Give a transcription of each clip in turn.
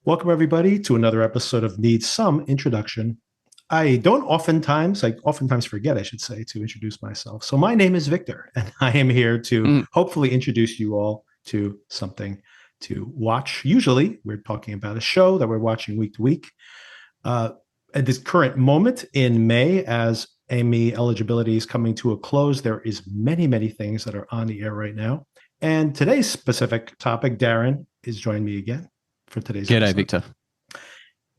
Welcome, everybody, to another episode of Needs Some Introduction. I oftentimes forget, I should say, to introduce myself. So my name is Victor, and I am here to hopefully introduce you all to something to watch. Usually, we're talking about a show that we're watching week to week. At this current moment in May, as Emmy eligibility is coming to a close, there is many things that are on the air right now. And today's specific topic, Darren, is joining me again for today's G'day, episode. Victor.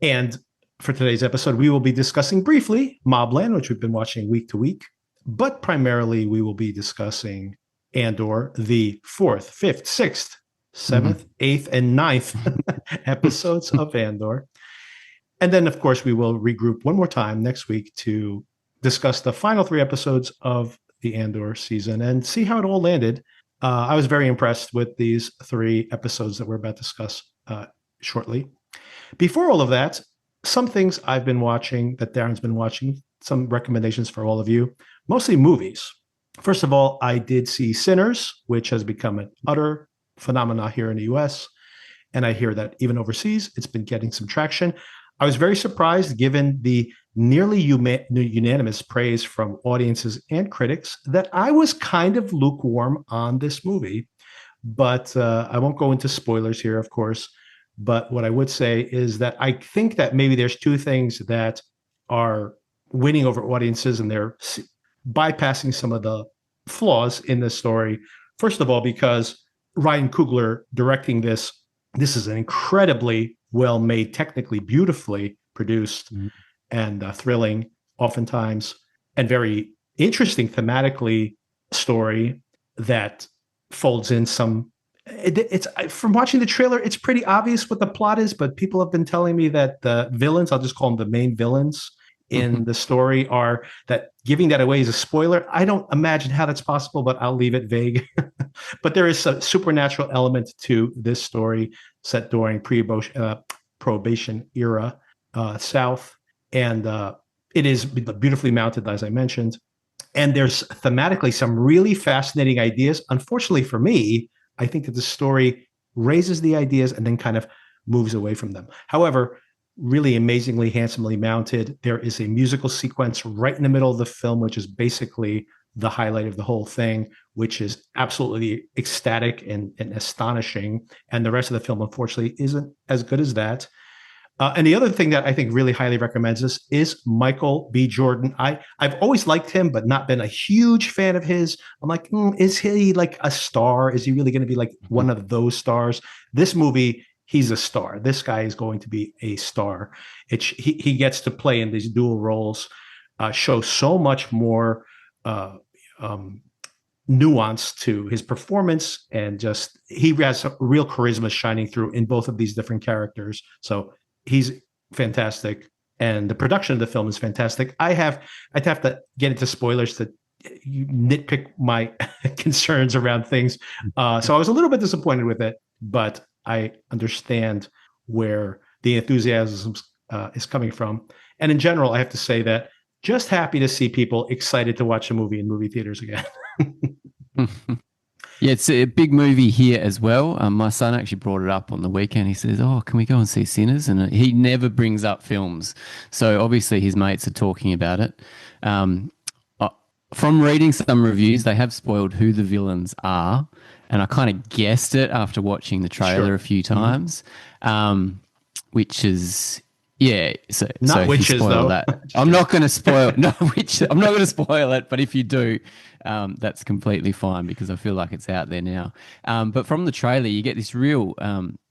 And for today's episode, we will be discussing briefly Mobland, which we've been watching week to week, but primarily we will be discussing Andor, the 4th, 5th, 6th, 7th, 8th, and 9th episodes of Andor. And then, of course, we will regroup one more time next week to discuss the final 3 episodes of the Andor season and see how it all landed. I was very impressed with these 3 episodes that we're about to discuss shortly. Before all of that, some things I've been watching that Darren's been watching, some recommendations for all of you, mostly movies. First of all, I did see Sinners, which has become an utter phenomenon here in the US. And I hear that even overseas, it's been getting some traction. I was very surprised, given the nearly unanimous praise from audiences and critics, that I was kind of lukewarm on this movie. But I won't go into spoilers here, of course. But what I would say is that I think that maybe there's 2 things that are winning over audiences, and they're bypassing some of the flaws in the story. First of all, because Ryan Coogler directing this is an incredibly well-made, technically beautifully produced and thrilling, oftentimes, and very interesting thematically story that folds in some. It's from watching the trailer, it's pretty obvious what the plot is, but people have been telling me that the villains, I'll just call them the main villains in the story, are that giving that away is a spoiler. I don't imagine how that's possible, but I'll leave it vague. But there is a supernatural element to this story set during Prohibition era South. And it is beautifully mounted, as I mentioned. And there's thematically some really fascinating ideas. Unfortunately for me, I think that the story raises the ideas and then kind of moves away from them. However, really amazingly, handsomely mounted. There is a musical sequence right in the middle of the film, which is basically the highlight of the whole thing, which is absolutely ecstatic and astonishing. And the rest of the film, unfortunately, isn't as good as that. And the other thing that I think really highly recommends this is Michael B. Jordan. I've always liked him, but not been a huge fan of his. I'm like, is he like a star? Is he really going to be like one of those stars? This movie, he's a star. This guy is going to be a star. He gets to play in these dual roles, show so much more nuance to his performance, and just he has real charisma shining through in both of these different characters. So he's fantastic, and the production of the film is fantastic. I'd have to get into spoilers to nitpick my concerns around things. So I was a little bit disappointed with it, but I understand where the enthusiasm is coming from. And in general, I have to say that just happy to see people excited to watch a movie in movie theaters again. Yeah, it's a big movie here as well. My son actually brought it up on the weekend. He says, "Oh, can we go and see Sinners?" And he never brings up films, so obviously his mates are talking about it. From reading some reviews, they have spoiled who the villains are, and I kind of guessed it after watching the trailer a few times, which is. Yeah, so witches though. That, I'm not going to spoil. No, I'm not going to spoil it. But if you do, that's completely fine because I feel like it's out there now. But from the trailer, you get this real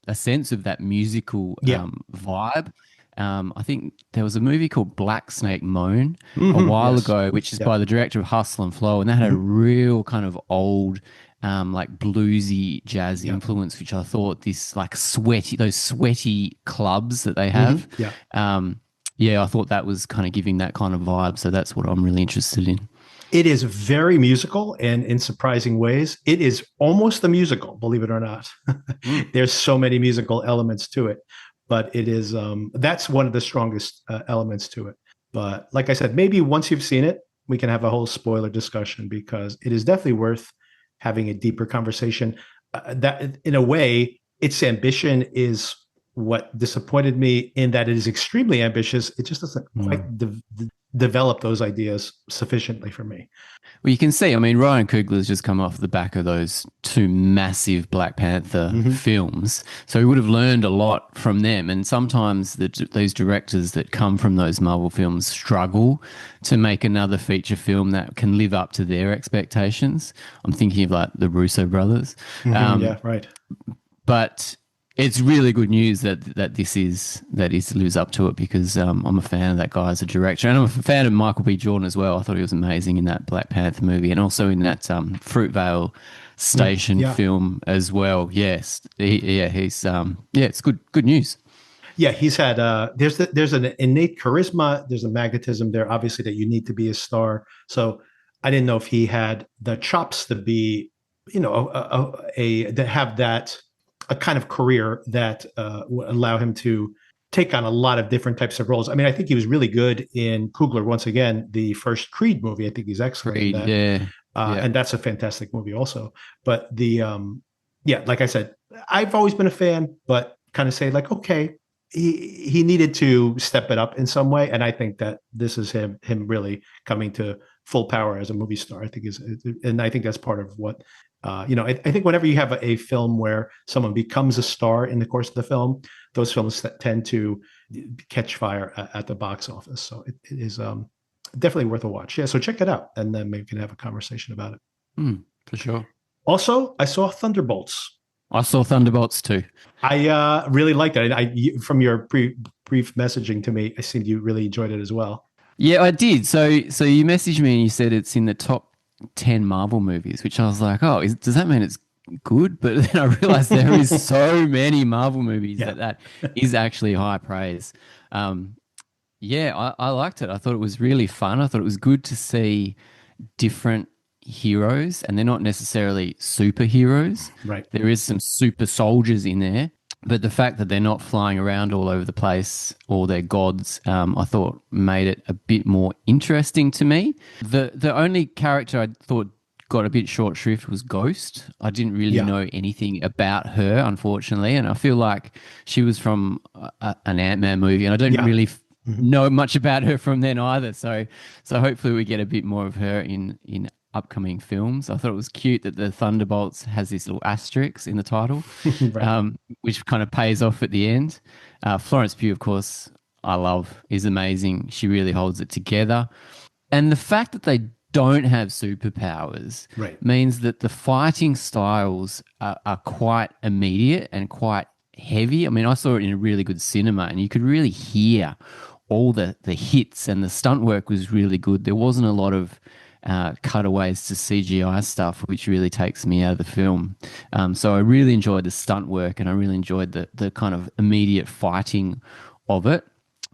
a sense of that musical vibe. I think there was a movie called Black Snake Moan a while ago, which is by the director of Hustle and Flow, and that had a real kind of old. Like bluesy jazz influence, which I thought those sweaty clubs that they have. I thought that was kind of giving that kind of vibe. So that's what I'm really interested in. It is very musical, and in surprising ways, it is almost a musical, believe it or not. There's so many musical elements to it, but it is, that's one of the strongest elements to it. But like I said, maybe once you've seen it, we can have a whole spoiler discussion, because it is definitely worth having a deeper conversation. That in a way, its ambition is what disappointed me in that it is extremely ambitious. It just doesn't quite develop those ideas sufficiently for me. Well, you can see, I mean, Ryan Coogler's just come off the back of those two massive Black Panther films. So he would have learned a lot from them. And sometimes these directors that come from those Marvel films struggle to make another feature film that can live up to their expectations. I'm thinking of like the Russo brothers. Yeah, right. But it's really good news that lives up to it, because I'm a fan of that guy as a director, and I'm a fan of Michael B. Jordan as well. I thought he was amazing in that Black Panther movie, and also in that Fruitvale Station film as well. Yes, he's it's good news. Yeah, he's had there's an innate charisma, there's a magnetism there, obviously, that you need to be a star. So I didn't know if he had the chops to be, to have that a kind of career that would allow him to take on a lot of different types of roles. I mean, I think he was really good in Coogler, once again, the first Creed movie. I think he's excellent in that. And that's a fantastic movie also. But like I said, I've always been a fan, but kind of say like, okay, he needed to step it up in some way. And I think that this is him really coming to full power as a movie star. I think that's part of what, I think whenever you have a film where someone becomes a star in the course of the film, those films tend to catch fire at the box office. So it is definitely worth a watch. Yeah, so check it out, and then maybe we can have a conversation about it. For sure. Also, I saw Thunderbolts. I saw Thunderbolts too. I really liked it. From your brief messaging to me, I seemed you really enjoyed it as well. Yeah, I did. So you messaged me and you said it's in the top 10 Marvel movies, which I was like, does that mean it's good? But then I realized there is so many Marvel movies that is actually high praise. I liked it. I thought it was really fun. I thought it was good to see different heroes, and they're not necessarily superheroes. Right. There is some super soldiers in there, but the fact that they're not flying around all over the place, or they're gods, I thought made it a bit more interesting to me. The only character I thought got a bit short shrift was Ghost. I didn't really know anything about her, unfortunately, and I feel like she was from an Ant-Man movie, and I don't really know much about her from then either. So hopefully we get a bit more of her in upcoming films. I thought it was cute that the Thunderbolts has this little asterisk in the title, right. Which kind of pays off at the end. Florence Pugh, of course, I love, is amazing. She really holds it together. And the fact that they don't have superpowers means that the fighting styles are quite immediate and quite heavy. I mean, I saw it in a really good cinema, and you could really hear all the hits, and the stunt work was really good. There wasn't a lot of cutaways to CGI stuff, which really takes me out of the film. So I really enjoyed the stunt work, and I really enjoyed the kind of immediate fighting of it.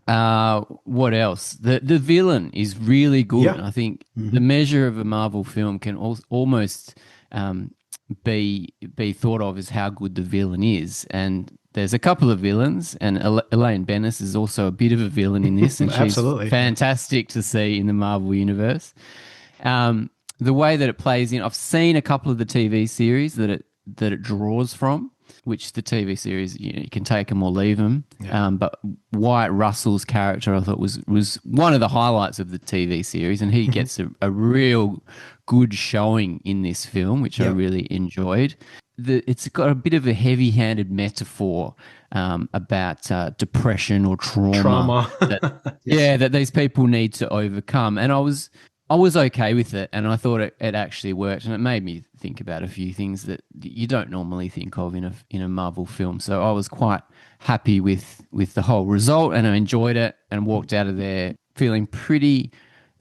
What else? The villain is really good. Yeah. I think the measure of a Marvel film can almost be thought of as how good the villain is. And there's a couple of villains, and Elaine Bennis is also a bit of a villain in this, and she's fantastic to see in the Marvel universe. The way that it plays in, I've seen a couple of the TV series that it draws from, which the TV series, you can take them or leave them. Yeah. But Wyatt Russell's character, I thought was one of the highlights of the TV series, and he gets a real good showing in this film, which I really enjoyed. It's got a bit of a heavy-handed metaphor about depression or trauma. that these people need to overcome, and I was okay with it, and I thought it actually worked, and it made me think about a few things that you don't normally think of in a Marvel film. So I was quite happy with the whole result, and I enjoyed it, and walked out of there feeling pretty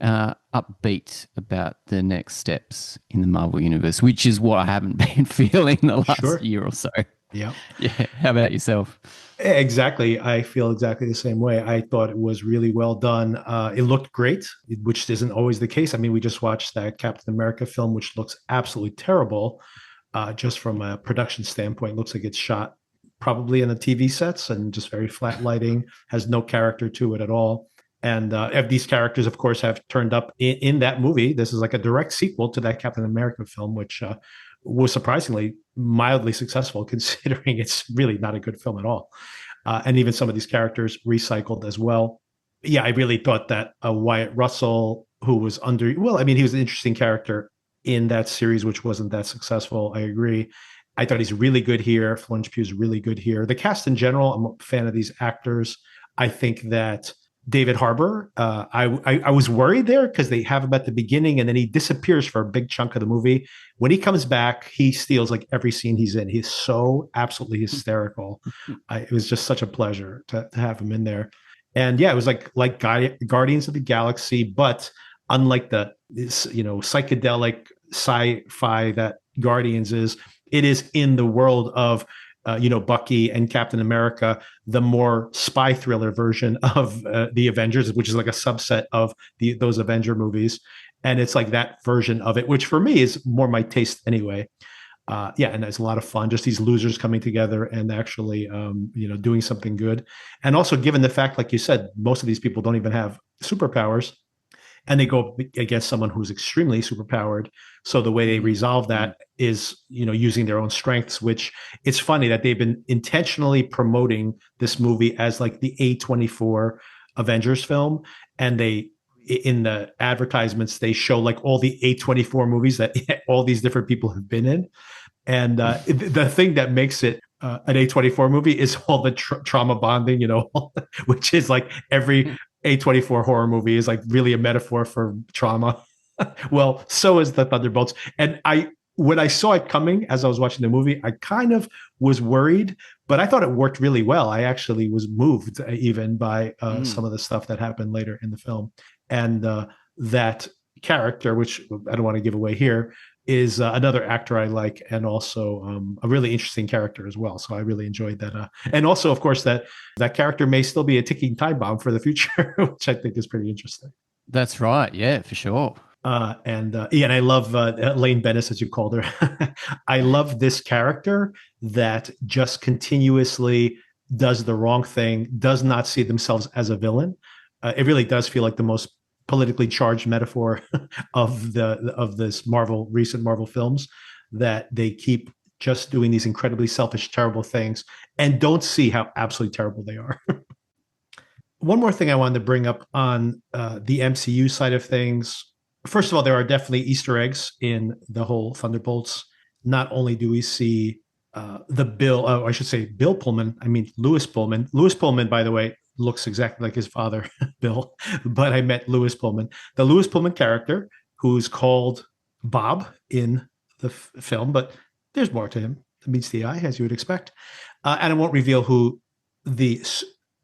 upbeat about the next steps in the Marvel universe, which is what I haven't been feeling the last year or so. Yeah. How about yourself? Exactly. I feel exactly the same way. I thought it was really well done. It looked great, which isn't always the case. I mean, we just watched that Captain America film, which looks absolutely terrible, just from a production standpoint. It looks like it's shot probably in the TV sets and just very flat lighting, has no character to it at all. And these characters, of course, have turned up in that movie. This is like a direct sequel to that Captain America film, which was surprisingly mildly successful, considering it's really not a good film at all. and even some of these characters recycled as well. Yeah, I really thought that Wyatt Russell, who was he was an interesting character in that series, which wasn't that successful. I agree. I thought he's really good here. Florence Pugh's really good here. The cast in general, I'm a fan of these actors. I think that David Harbour, I was worried there because they have him at the beginning and then he disappears for a big chunk of the movie. When he comes back, he steals like every scene he's in. He's so absolutely hysterical. It was just such a pleasure to have him in there. And yeah, it was like Guardians of the Galaxy, but unlike the psychedelic sci-fi that Guardians is, it is in the world of Bucky and Captain America, the more spy thriller version of the Avengers, which is like a subset of those Avenger movies. And it's like that version of it, which for me is more my taste anyway. And it's a lot of fun, just these losers coming together and actually, doing something good. And also given the fact, like you said, most of these people don't even have superpowers and they go against someone who's extremely superpowered. So the way they resolve that is, using their own strengths, which it's funny that they've been intentionally promoting this movie as like the A24 Avengers film. And in the advertisements, they show like all the A24 movies that all these different people have been in. And the thing that makes it an A24 movie is all the trauma bonding, which is like every A24 horror movie is like really a metaphor for trauma. Well, so is the Thunderbolts. And when I saw it coming as I was watching the movie, I kind of was worried, but I thought it worked really well. I actually was moved even by some of the stuff that happened later in the film. And that character, which I don't want to give away here, is another actor I like, and also a really interesting character as well. So I really enjoyed that. And also, of course, that character may still be a ticking time bomb for the future, which I think is pretty interesting. That's right. Yeah, for sure. And I love Lane Bennis, as you called her. I love this character that just continuously does the wrong thing, does not see themselves as a villain. It really does feel like the most politically charged metaphor of this recent Marvel films, that they keep just doing these incredibly selfish, terrible things and don't see how absolutely terrible they are. One more thing I wanted to bring up on the MCU side of things. First of all, there are definitely Easter eggs in the whole Thunderbolts. Not only do we see Bill Pullman. I mean, Lewis Pullman. Lewis Pullman, by the way, looks exactly like his father, Bill, but I met Lewis Pullman. The Lewis Pullman character, who's called Bob in the film, but there's more to him that meets the eye, as you would expect. And I won't reveal who the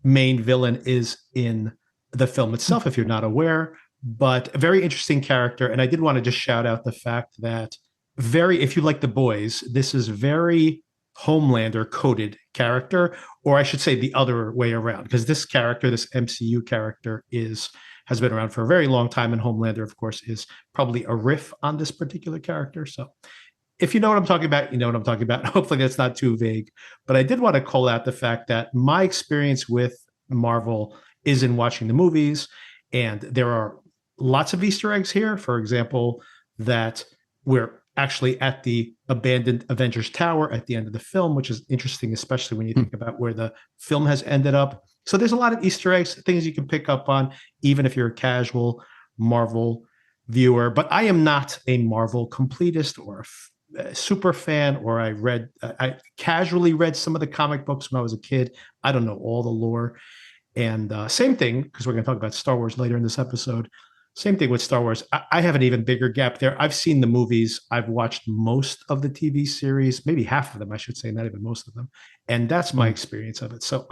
main villain is in the film itself if you're not aware, but a very interesting character. And I did want to just shout out the fact that if you like The Boys, this is very Homelander coded character, or I should say the other way around, because this MCU character has been around for a very long time, and Homelander, of course, is probably a riff on this particular character. So if you know what I'm talking about, you know what I'm talking about. Hopefully that's not too vague, but I did want to call out the fact that my experience with Marvel is in watching the movies, and there are lots of Easter eggs here. For example, that we're actually at the abandoned Avengers Tower at the end of the film, which is interesting, especially when you think about where the film has ended up. So there's a lot of Easter eggs, things you can pick up on, even if you're a casual Marvel viewer. But I am not a Marvel completist or a super fan, or I casually read some of the comic books when I was a kid. I don't know all the lore. And same thing, because we're going to talk about Star Wars later in this episode. Same thing with Star Wars. I have an even bigger gap there. I've seen the movies. I've watched most of the TV series, maybe half of them, I should say, not even most of them. And that's my experience of it. So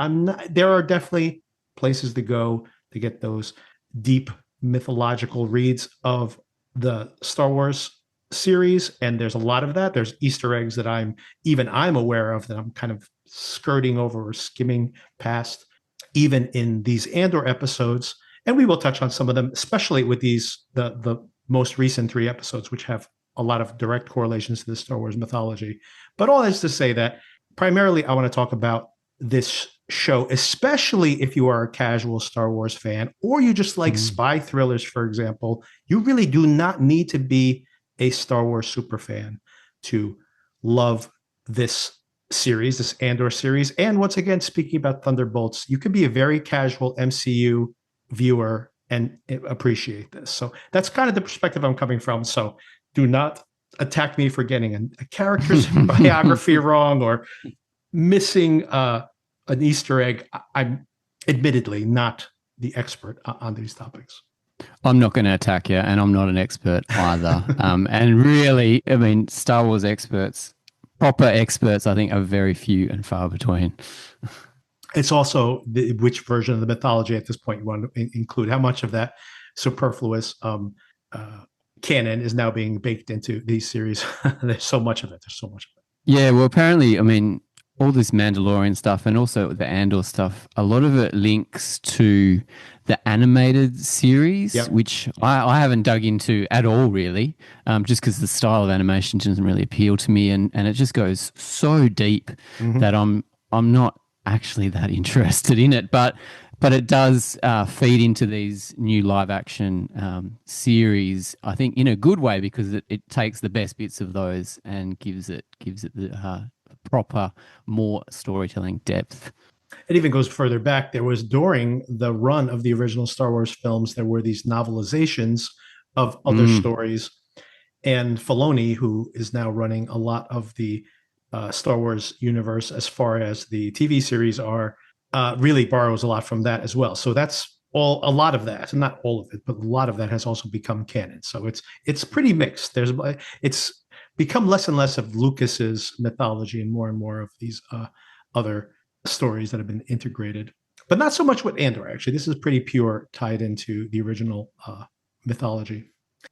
there are definitely places to go to get those deep mythological reads of the Star Wars series. And there's a lot of that. There's Easter eggs that I'm aware of that I'm kind of skirting over or skimming past, even in these Andor episodes. And we will touch on some of them, especially with the most recent 3 episodes, which have a lot of direct correlations to the Star Wars mythology. But all this to say that primarily I want to talk about this show, especially if you are a casual Star Wars fan, or you just like spy thrillers, for example. You really do not need to be a Star Wars super fan to love this series, this Andor series. And once again, speaking about Thunderbolts, you could be a very casual MCU viewer and appreciate this. So that's kind of the perspective I'm coming from. So do not attack me for getting a character's biography wrong or missing an Easter egg. I'm admittedly not the expert on these topics. I'm not going to attack you, and I'm not an expert either. And really, I mean, Star Wars experts, proper experts, I think, are very few and far between. It's also which version of the mythology at this point you want to include. How much of that superfluous canon is now being baked into these series? There's so much of it. There's so much of it. Yeah, well, apparently, I mean, all this Mandalorian stuff and also the Andor stuff, a lot of it links to the animated series, which I haven't dug into at all, really, just because the style of animation doesn't really appeal to me, and it just goes so deep that I'm not actually that interested in it. But it does feed into these new live action series, I think, in a good way, because it takes the best bits of those and gives it the proper, more storytelling depth. It even goes further back. There was, during the run of the original Star Wars films, there were these novelizations of other stories. And Filoni, who is now running a lot of the Star Wars universe as far as the TV series are, really borrows a lot from that as well. So that's a lot of that, not all of it, but a lot of that has also become canon. So it's pretty mixed. It's become less and less of Lucas's mythology and more of these other stories that have been integrated, but not so much with Andor. Actually, this is pretty pure, tied into the original mythology.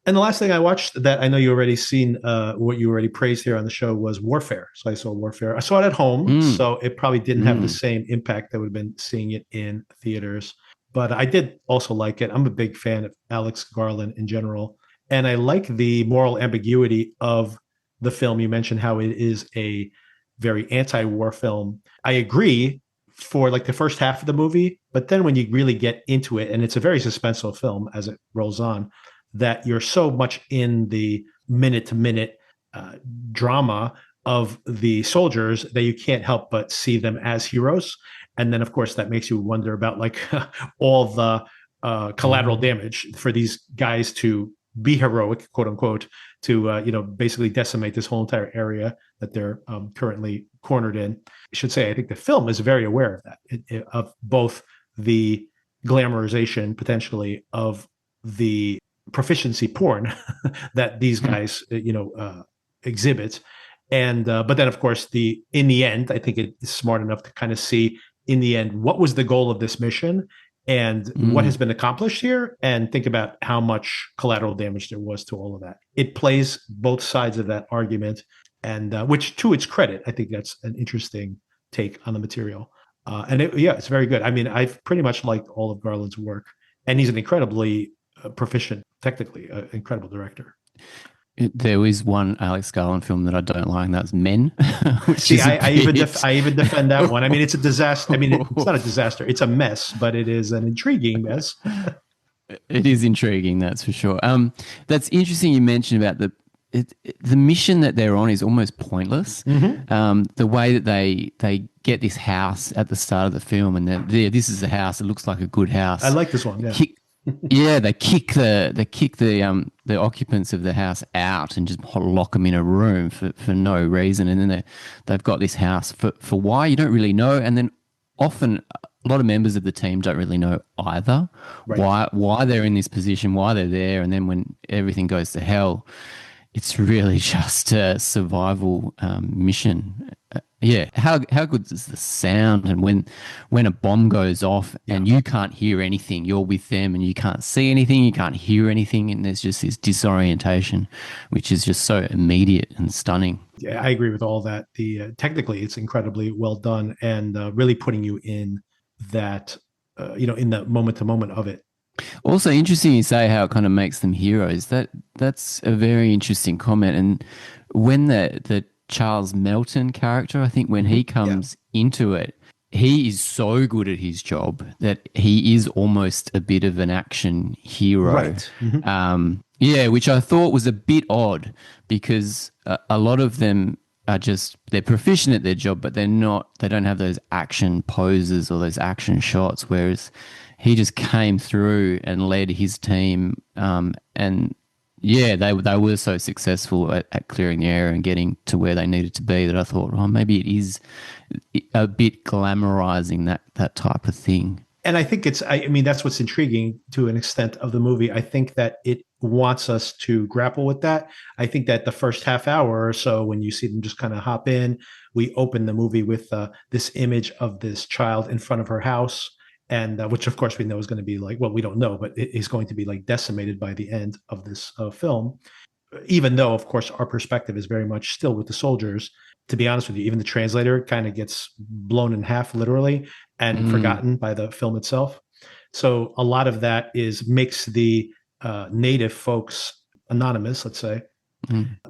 And the last thing I watched that I know you already seen, what you already praised here on the show, was Warfare. So I saw Warfare. I saw it at home, so it probably didn't have the same impact that would have been seeing it in theaters. But I did also like it. I'm a big fan of Alex Garland in general, and I like the moral ambiguity of the film. You mentioned how it is a very anti-war film. I agree for like the first half of the movie, but then when you really get into it, and it's a very suspenseful film as it rolls on, that you're so much in the minute-to-minute drama of the soldiers that you can't help but see them as heroes. And then, of course, that makes you wonder about like all the collateral damage for these guys to be heroic, quote unquote, to basically decimate this whole entire area that they're currently cornered in. I should say, I think the film is very aware of that, of both the glamorization potentially of the proficiency porn that these guys exhibit, and but then of course in the end, I think it's smart enough to kind of see in the end what was the goal of this mission and what has been accomplished here, and think about how much collateral damage there was to all of that. It plays both sides of that argument, and which, to its credit, I think that's an interesting take on the material. And it's very good. I mean, I've pretty much liked all of Garland's work, and he's an incredibly proficient, technically, incredible director. There is one Alex Garland film that I don't like, and that's Men. See, I even defend that one. I mean, it's a disaster. I mean, it's not a disaster. It's a mess, but it is an intriguing mess. It is intriguing, that's for sure. That's interesting you mentioned about the mission that they're on is almost pointless. The way that they get this house at the start of the film, and this is the house. It looks like a good house. I like this one. Yeah. They kick the occupants of the house out and just lock them in a room for no reason, and then they've got this house for why, you don't really know, and then often a lot of members of the team don't really know either, why they're in this position, why they're there, and then when everything goes to hell, it's really just a survival mission. How good is the sound? And when a bomb goes off and you can't hear anything, you're with them and you can't see anything, you can't hear anything, and there's just this disorientation, which is just so immediate and stunning. Yeah, I agree with all that. Technically, it's incredibly well done, and really putting you in that, in the moment to moment of it. Also interesting you say how it kind of makes them heroes. That's a very interesting comment. And when the Charles Melton character, I think when he comes into it, he is so good at his job that he is almost a bit of an action hero. Right. Which I thought was a bit odd, because a lot of them are just, they're proficient at their job, but they don't have those action poses or those action shots. Whereas he just came through and led his team. And yeah, they were so successful at clearing the area and getting to where they needed to be that I thought, oh, maybe it is a bit glamorizing that type of thing. And I think I mean, that's what's intriguing to an extent of the movie. I think that it wants us to grapple with that. I think that the first half hour or so, when you see them just kind of hop in, we open the movie with this image of this child in front of her house. And which, of course, we know is going to be like, well, we don't know, but it is going to be like decimated by the end of this film. Even though, of course, our perspective is very much still with the soldiers. To be honest with you, even the translator kind of gets blown in half literally and forgotten by the film itself. So a lot of that makes the native folks anonymous, let's say.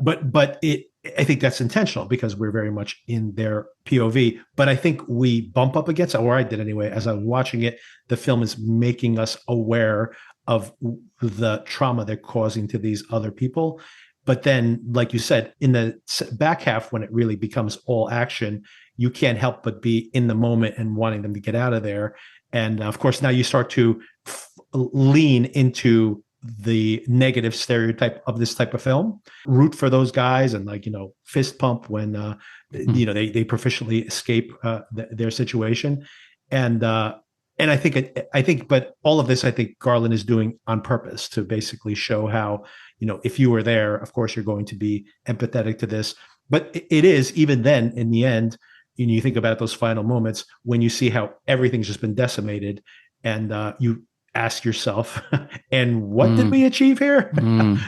But I think that's intentional because we're very much in their POV. But I think we bump up against it, or I did anyway, as I was watching it. The film is making us aware of the trauma they're causing to these other people. But then, like you said, in the back half, when it really becomes all action, you can't help but be in the moment and wanting them to get out of there. And of course, now you start to lean into the negative stereotype of this type of film, root for those guys, and fist pump when they proficiently escape their situation. And I think, but all of this, I think Garland is doing on purpose to basically show how, if you were there, of course, you're going to be empathetic to this. But it is, even then, in the end, you think about those final moments when you see how everything's just been decimated, and you ask yourself, and what did we achieve here?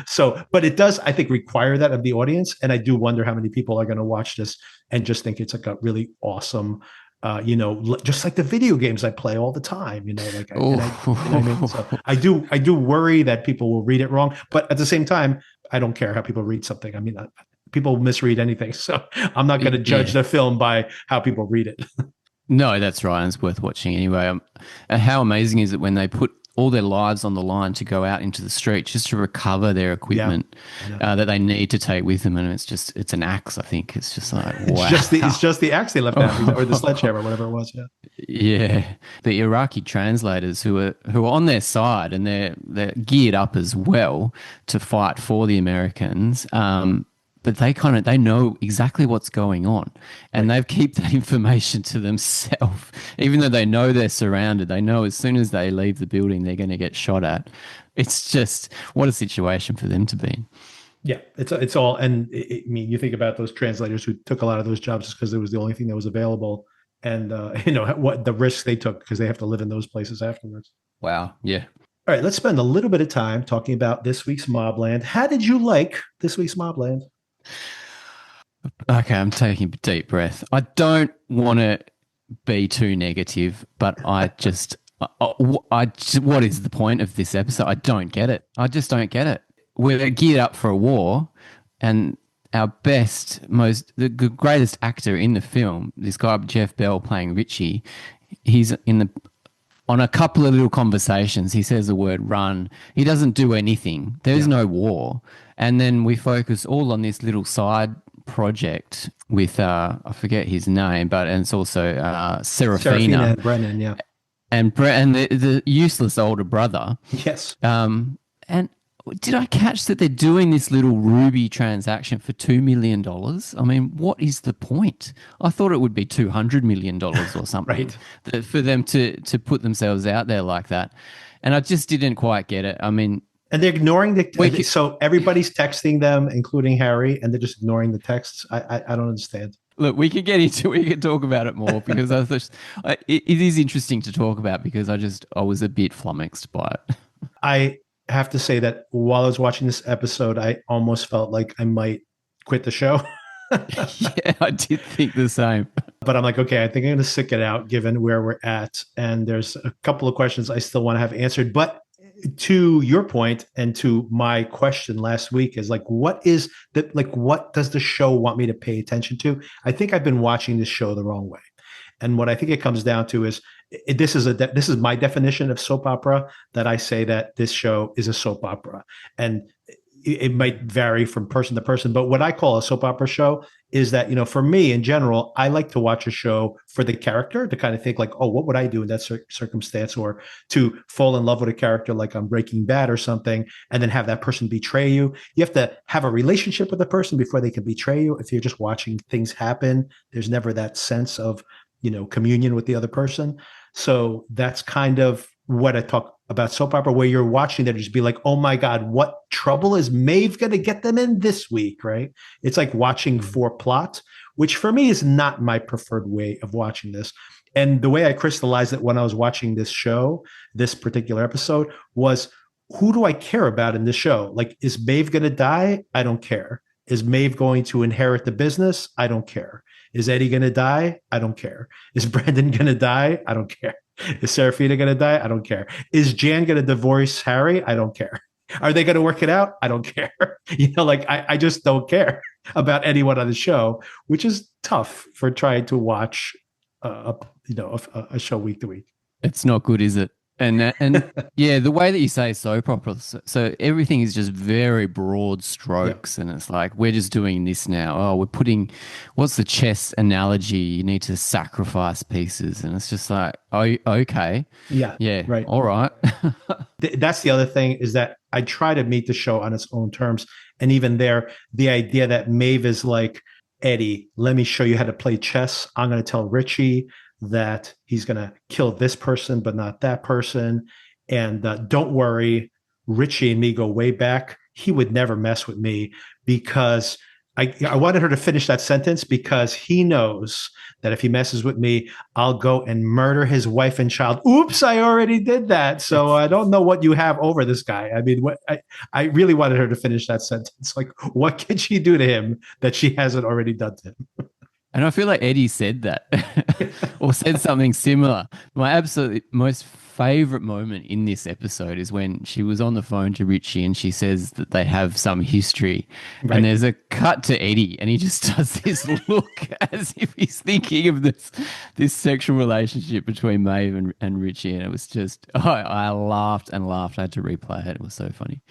So, but it does, I think, require that of the audience. And I do wonder how many people are going to watch this and just think it's like a really awesome, just like the video games I play all the time, So I do worry that people will read it wrong, but at the same time, I don't care how people read something. I mean, people misread anything. So I'm not going to judge the film by how people read it. No, that's right. And it's worth watching anyway. How amazing is it when they put all their lives on the line to go out into the street just to recover their equipment that they need to take with them? And it's an axe, I think. It's just like, wow. It's just the axe they left out, or the sledgehammer, whatever it was. Yeah. Yeah. The Iraqi translators who are on their side, and they're geared up as well to fight for the Americans. But they know exactly what's going on, and they keep that information to themselves, even though they know they're surrounded. They know as soon as they leave the building, they're going to get shot at. It's just, what a situation for them to be in. Yeah, it's all, and I mean, you think about those translators who took a lot of those jobs just because it was the only thing that was available, and what the risks they took because they have to live in those places afterwards. Wow. Yeah. All right, let's spend a little bit of time talking about this week's Mobland. How did you like this week's Mobland? Okay, I'm taking a deep breath. I don't want to be too negative, but what is the point of this episode? I don't get it. I just don't get it. We're geared up for a war, and our the greatest actor in the film, this guy Jeff Bell playing Richie, he's on a couple of little conversations, he says the word run. He doesn't do anything. There's no war. And then we focus all on this little side project with, I forget his name, and it's also Serafina and Brennan, yeah. And the useless older brother. Yes. And did I catch that they're doing this little Ruby transaction for $2 million? I mean, what is the point? I thought it would be $200 million or something right. For them to put themselves out there like that. And I just didn't quite get it. I mean, and they're ignoring so everybody's texting them, including Harry, and they're just ignoring the texts. I don't understand. Look, we can talk about it more because it is interesting to talk about because I was a bit flummoxed by it. I have to say that while I was watching this episode, I almost felt like I might quit the show. Yeah, I did think the same. But I'm like, okay, I think I'm going to stick it out given where we're at. And there's a couple of questions I still want to have answered. But to your point and to my question last week is like, what does the show want me to pay attention to? I think I've been watching this show the wrong way. And what I think it comes down to is this is my definition of soap opera, that I say that this show is a soap opera. And it might vary from person to person, but what I call a soap opera show is that, for me in general, I like to watch a show for the character, to kind of think like, oh, what would I do in that circumstance, or to fall in love with a character like on Breaking Bad or something, and then have that person betray you. You have to have a relationship with the person before they can betray you. If you're just watching things happen, there's never that sense of, communion with the other person. So that's kind of what I talk about soap opera, where you're watching that, just be like, oh my God, what trouble is Maeve going to get them in this week, right? It's like watching for plot, which for me is not my preferred way of watching this. And the way I crystallized it when I was watching this show, this particular episode, was, who do I care about in this show? Like, is Maeve going to die? I don't care. Is Maeve going to inherit the business? I don't care. Is Eddie going to die? I don't care. Is Brendan going to die? I don't care. Is Serafina going to die? I don't care. Is Jan going to divorce Harry? I don't care. Are they going to work it out? I don't care. I just don't care about anyone on the show, which is tough for trying to watch a show week to week. It's not good, is it? And yeah, the way that you say soap opera, so everything is just very broad strokes, and it's like, we're just doing this now. Oh, we're putting, what's the chess analogy? You need to sacrifice pieces, and it's just like, oh, okay, yeah, right, all right. That's the other thing, is that I try to meet the show on its own terms, and even there, the idea that Maeve is like, Eddie, let me show you how to play chess. I'm going to tell Richie that he's going to kill this person, but not that person. And don't worry, Richie and me go way back. He would never mess with me, because I wanted her to finish that sentence, because he knows that if he messes with me, I'll go and murder his wife and child. Oops, I already did that. So I don't know what you have over this guy. I mean, I really wanted her to finish that sentence. Like, what can she do to him that she hasn't already done to him? And I feel like Eddie said that or said something similar. My absolute most favorite moment in this episode is when she was on the phone to Richie and she says that they have some history. Right. And there's a cut to Eddie and he just does this look as if he's thinking of this sexual relationship between Maeve and Richie. And it was just, I laughed and laughed. I had to replay it. It was so funny.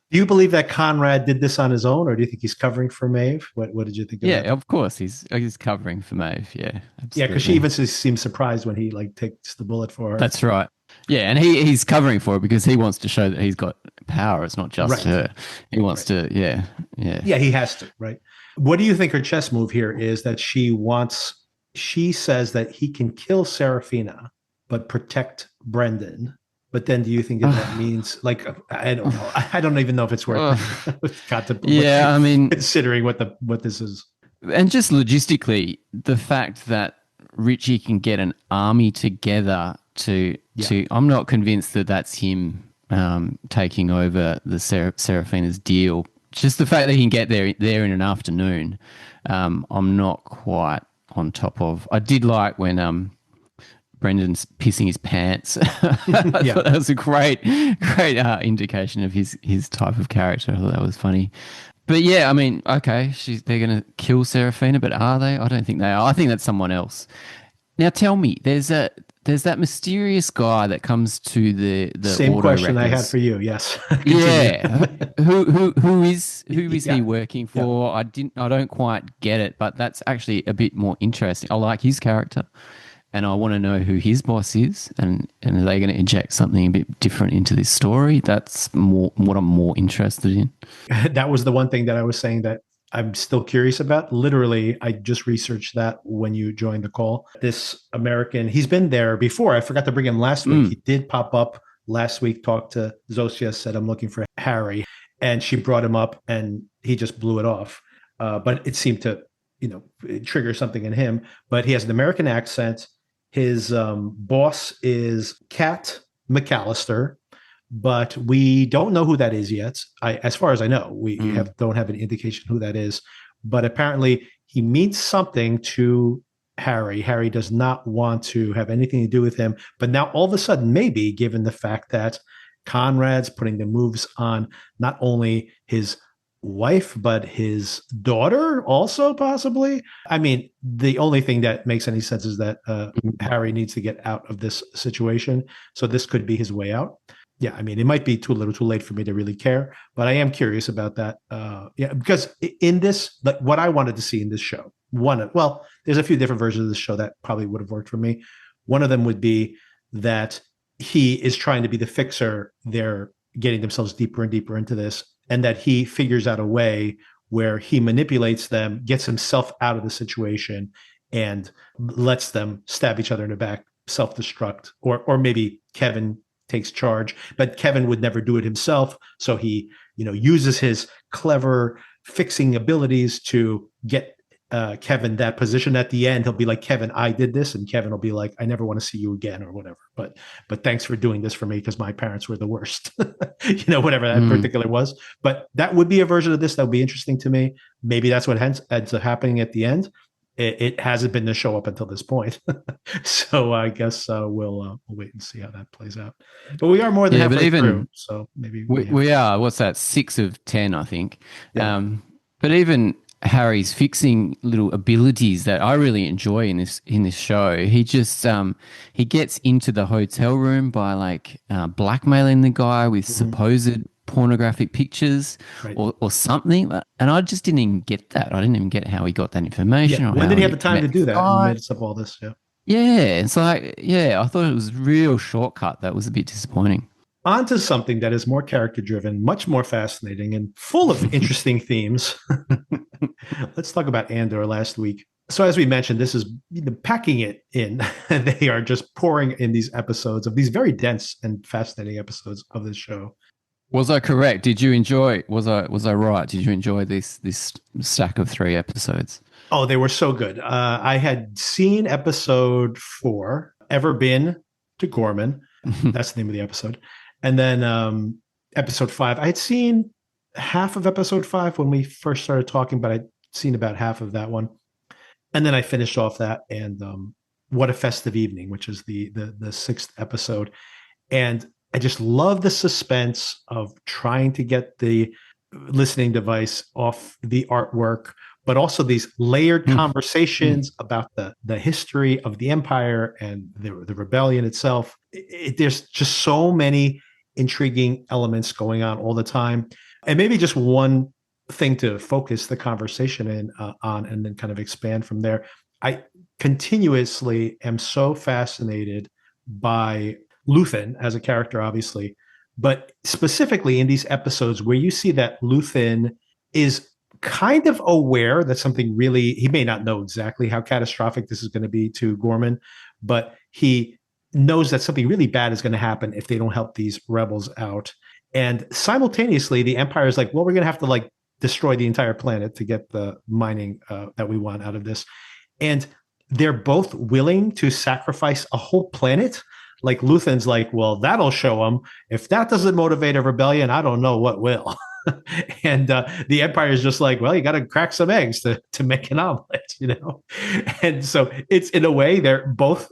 Do you believe that Conrad did this on his own, or do you think he's covering for Maeve? What did you think of that? Yeah, of course. He's covering for Maeve. Yeah, absolutely. Yeah, because she even seems surprised when he takes the bullet for her. That's right. Yeah, and he's covering for her because he wants to show that he's got power. It's not just her. He wants to, yeah. Yeah, he has to, right? What do you think her chess move here is, that she says that he can kill Serafina, but protect Brendan. But then, do you think that means, like, I don't know. I don't even know if it's worth yeah, I mean, considering what this is. And just logistically, the fact that Richie can get an army together to I'm not convinced that that's him taking over the Serafina's deal. Just the fact that he can get there in an afternoon, I'm not quite on top of. I did like when Brendan's pissing his pants. I thought that was a great indication of his type of character. I thought that was funny. But yeah, I mean, okay, they're going to kill Serafina, but are they? I don't think they are. I think that's someone else. Now tell me, there's that mysterious guy that comes to the same auto question records. I had for you. Yes. Yeah. who is he working for? Yeah. I don't quite get it, but that's actually a bit more interesting. I like his character. And I want to know who his boss is, and are they going to inject something a bit different into this story? That's more what I'm more interested in. That was the one thing that I was saying that I'm still curious about. Literally, I just researched that when you joined the call. This American, he's been there before. I forgot to bring him last week. He did pop up last week, talked to Zosia, said, I'm looking for Harry. And she brought him up, and he just blew it off. But it seemed to, trigger something in him. But he has an American accent. His boss is Kat McAllister, but we don't know who that is yet. As far as I know, we don't have an indication who that is. But apparently he means something to Harry. Harry does not want to have anything to do with him. But now all of a sudden, maybe, given the fact that Conrad's putting the moves on not only his wife, but his daughter also, possibly. I mean, the only thing that makes any sense is that Harry needs to get out of this situation. So this could be his way out. Yeah, I mean, it might be too little, too late for me to really care, but I am curious about that. Yeah, because in this, like what I wanted to see in this show, there's a few different versions of the show that probably would have worked for me. One of them would be that he is trying to be the fixer. They're getting themselves deeper and deeper into this, and that he figures out a way where he manipulates them, gets himself out of the situation, and lets them stab each other in the back, self-destruct, or maybe Kevin takes charge, but Kevin would never do it himself. So he, uses his clever fixing abilities to get Kevin that position. At the end, he'll be like, Kevin, I did this. And Kevin will be like, I never want to see you again or whatever. But thanks for doing this for me because my parents were the worst, whatever that particular was. But that would be a version of this that would be interesting to me. Maybe that's what ends up happening at the end. It hasn't been the show up until this point. So I guess we'll wait and see how that plays out. But we are more than halfway through. So maybe we are, what's that, 6 of 10, I think. Yeah. But even Harry's fixing little abilities that I really enjoy in this show. He just he gets into the hotel room by blackmailing the guy with supposed pornographic pictures or something, and I just didn't even get that. I didn't even get how he got that information. Yeah. When did he have the time to do that in the midst of all this? Yeah, it's like, I thought it was a real shortcut. That was a bit disappointing. On to something that is more character driven, much more fascinating, and full of interesting themes. Let's talk about Andor last week. So as we mentioned, this is packing it in. They are just pouring in these episodes of these very dense and fascinating episodes of this show. Was I correct? Did you enjoy? Was I right? Did you enjoy this stack of 3 episodes? Oh, they were so good. I had seen episode 4, Ever Been to Gorman. That's the name of the episode. And then episode 5, I had seen half of episode 5 when we first started talking, but I'd seen about half of that one. And then I finished off that and What a Festive Evening, which is the 6th episode. And I just love the suspense of trying to get the listening device off the artwork, but also these layered conversations about the history of the Empire and the rebellion itself. There's just so many intriguing elements going on all the time. And maybe just one thing to focus the conversation on and then kind of expand from there. I continuously am so fascinated by Luthan as a character, obviously, but specifically in these episodes where you see that Luthan is kind of aware that something really, he may not know exactly how catastrophic this is going to be to Gorman, but he knows that something really bad is going to happen if they don't help these rebels out. And simultaneously, the Empire is like, well, we're going to have to destroy the entire planet to get the mining that we want out of this. And they're both willing to sacrifice a whole planet. Like Luthan's like, well, that'll show them. If that doesn't motivate a rebellion, I don't know what will. And the Empire is just like, well, you got to crack some eggs to make an omelet, And so it's, in a way, they're both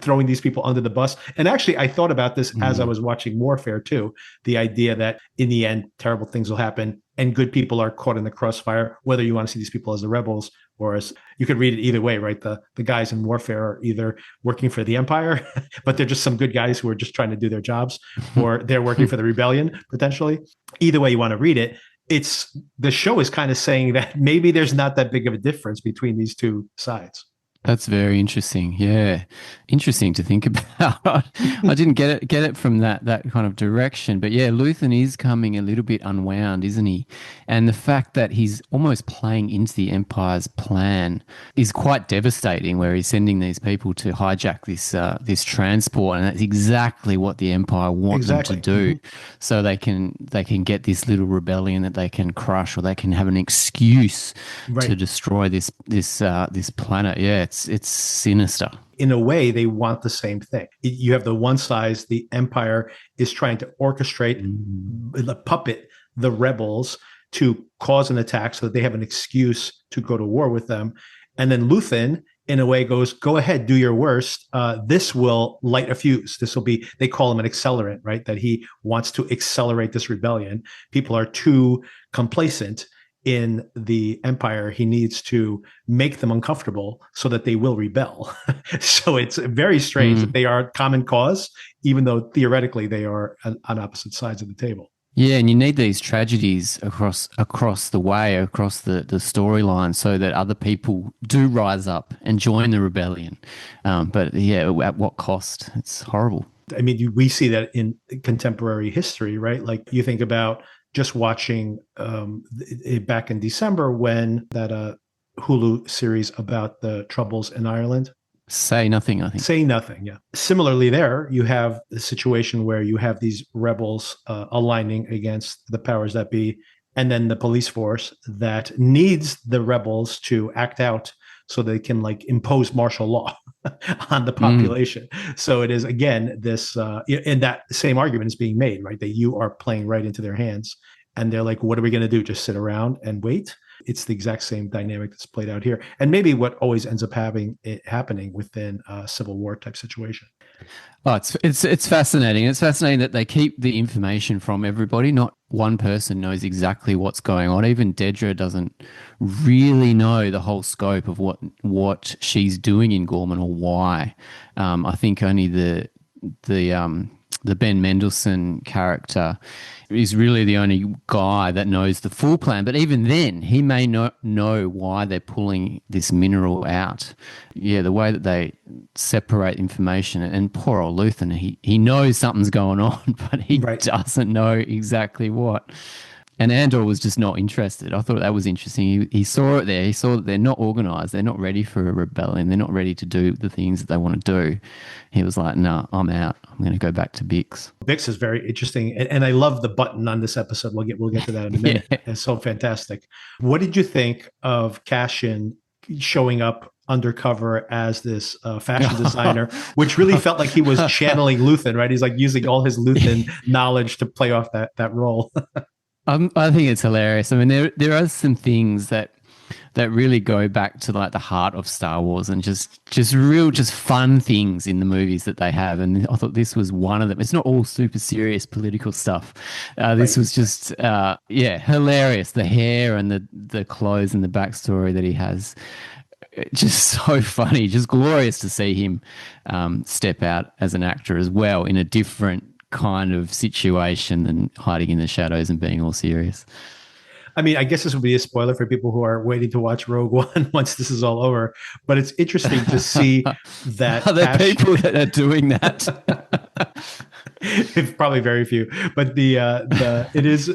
throwing these people under the bus. And actually, I thought about this as I was watching Warfare too, the idea that in the end, terrible things will happen and good people are caught in the crossfire, whether you want to see these people as the rebels or as, you could read it either way, right? The guys in Warfare are either working for the Empire, but they're just some good guys who are just trying to do their jobs, or they're working for the rebellion, potentially. Either way you want to read it, the show is kind of saying that maybe there's not that big of a difference between these two sides. That's very interesting. Yeah. Interesting to think about. I didn't get it from that kind of direction. But yeah, Luthan is coming a little bit unwound, isn't he? And the fact that he's almost playing into the Empire's plan is quite devastating, where he's sending these people to hijack this transport, and that's exactly what the Empire want them to do. So they can get this little rebellion that they can crush, or they can have an excuse to destroy this planet. Yeah. It's sinister. In a way, they want the same thing. You have the one side, the Empire is trying to orchestrate, puppet the rebels to cause an attack so that they have an excuse to go to war with them. And then Luthan, in a way, goes, go ahead, do your worst. This will light a fuse. This will be, they call him an accelerant, right? That he wants to accelerate this rebellion. People are too complacent in the Empire, he needs to make them uncomfortable so that they will rebel. So it's very strange that they are common cause, even though theoretically they are on opposite sides of the table. Yeah, and you need these tragedies across the way, across the storyline, so that other people do rise up and join the rebellion. But yeah, at what cost? It's horrible. I mean, we see that in contemporary history, right? Like you think about just watching back in December when that Hulu series about the Troubles in Ireland. Say Nothing, I think. Say Nothing, yeah. Similarly there, you have a situation where you have these rebels aligning against the powers that be, and then the police force that needs the rebels to act out so they can like impose martial law on the population. So it is, again, this, and that same argument is being made, right? That you are playing right into their hands. And they're like, what are we going to do? Just sit around and wait? It's the exact same dynamic that's played out here. And maybe what always ends up happening within a Civil War type situation. Oh, it's fascinating. It's fascinating that they keep the information from everybody. Not one person knows exactly what's going on. Even Dedra doesn't really know the whole scope of what she's doing in Gorman or why. I think only the Ben Mendelsohn character is really the only guy that knows the full plan. But even then, he may not know why they're pulling this mineral out. Yeah, the way that they separate information. And poor old Luthan, he knows something's going on, but he doesn't know exactly what. And Andor was just not interested. I thought that was interesting. He saw it there. He saw that they're not organized. They're not ready for a rebellion. They're not ready to do the things that they want to do. He was like, no, I'm out. I'm going to go back to Bix. Bix is very interesting. And I love the button on this episode. We'll get to that in a minute. Yeah. It's so fantastic. What did you think of Cassian showing up undercover as this fashion designer, which really felt like he was channeling Luthan, right? He's like using all his Luthan knowledge to play off that role. I think it's hilarious. I mean, there are some things that really go back to like the heart of Star Wars and just fun things in the movies that they have. And I thought this was one of them. It's not all super serious political stuff. This was just hilarious. The hair and the clothes and the backstory that he has. Just so funny, just glorious to see him step out as an actor as well in a different kind of situation than hiding in the shadows and being all serious. I mean, I guess this would be a spoiler for people who are waiting to watch Rogue One once this is all over, but it's interesting to see that are there people that are doing that? It's probably very few, but it is